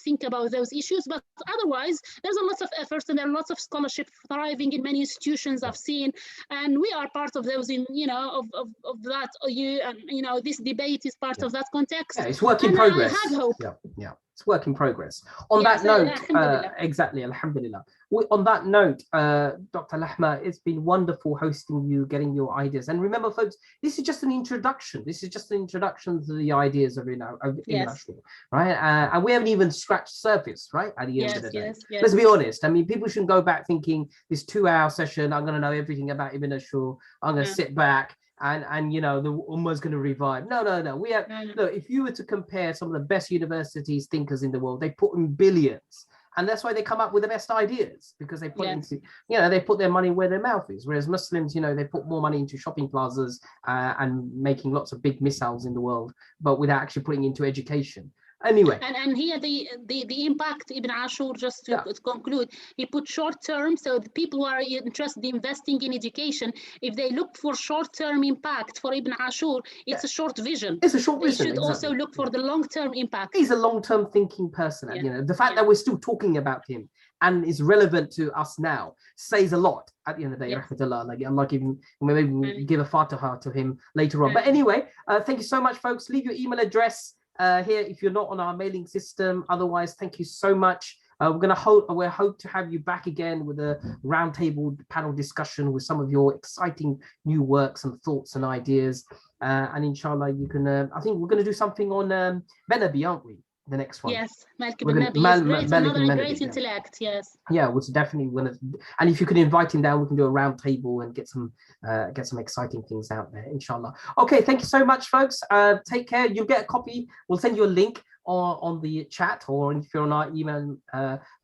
think about those issues. But otherwise, there's a lot of efforts and there are lots of scholarship thriving in many institutions I've seen, and we are part of those in, you know, of that. You know, this debate is part of that context. Yeah, it's work in progress. I have hope. Yeah, it's work in progress. On that note, exactly, alhamdulillah. On that note, Dr. Lahmar, it's been wonderful hosting you, getting your ideas. And remember, folks, this is just an introduction. This is just an introduction to the ideas of Ibn Ashur, right? And we haven't even scratched the surface, right? At the end of the day. Let's be honest. I mean, people shouldn't go back thinking this 2-hour session, I'm going to know everything about Ibn Ashur. I'm going to sit back and you know, the Ummah's going to revive. No. We have, look, if you were to compare some of the best universities, thinkers in the world, they put in billions. And that's why they come up with the best ideas, because they put into, you know, they put their money where their mouth is. Whereas Muslims, you know, they put more money into shopping plazas and making lots of big missiles in the world, but without actually putting into education. Anyway, and here the impact, Ibn Ashur, just to conclude, he put short term, so the people who are interested in investing in education, if they look for short term impact for Ibn Ashur, it's a short vision. It's a short vision. They should also look for the long term impact. He's a long term thinking person, and you know, the fact that we're still talking about him and is relevant to us now says a lot at the end of the day. Rahmatullah, like I'm not giving, maybe we'll give a fatiha to him later on. But anyway, thank you so much, folks. Leave your email address here if you're not on our mailing system. Otherwise, thank you so much. We hope to have you back again with a roundtable panel discussion with some of your exciting new works and thoughts and ideas. And inshallah, you can. I think we're going to do something on Benabi, aren't we? The next one. Yes, another great intellect. Yes. Yeah, which definitely one of. And if you can invite him down, we can do a round table and get some exciting things out there, inshallah. Okay, thank you so much, folks. Take care. You'll get a copy. We'll send you a link on the chat, or if you're on our email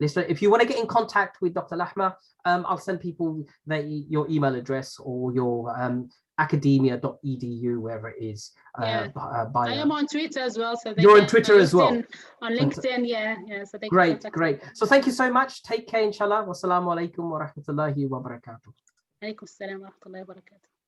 list. If you want to get in contact with Dr. Lahmar, I'll send people your email address or your academia.edu, wherever it is. I am on Twitter as well. So you're on Twitter as well. On LinkedIn, yeah. So they great. So thank you so much. Take care, inshallah. Wassalamu alaikum wa rahmatullahi wa barakatuh. Alaikum assalam wa rahmatullahi wa barakatuh.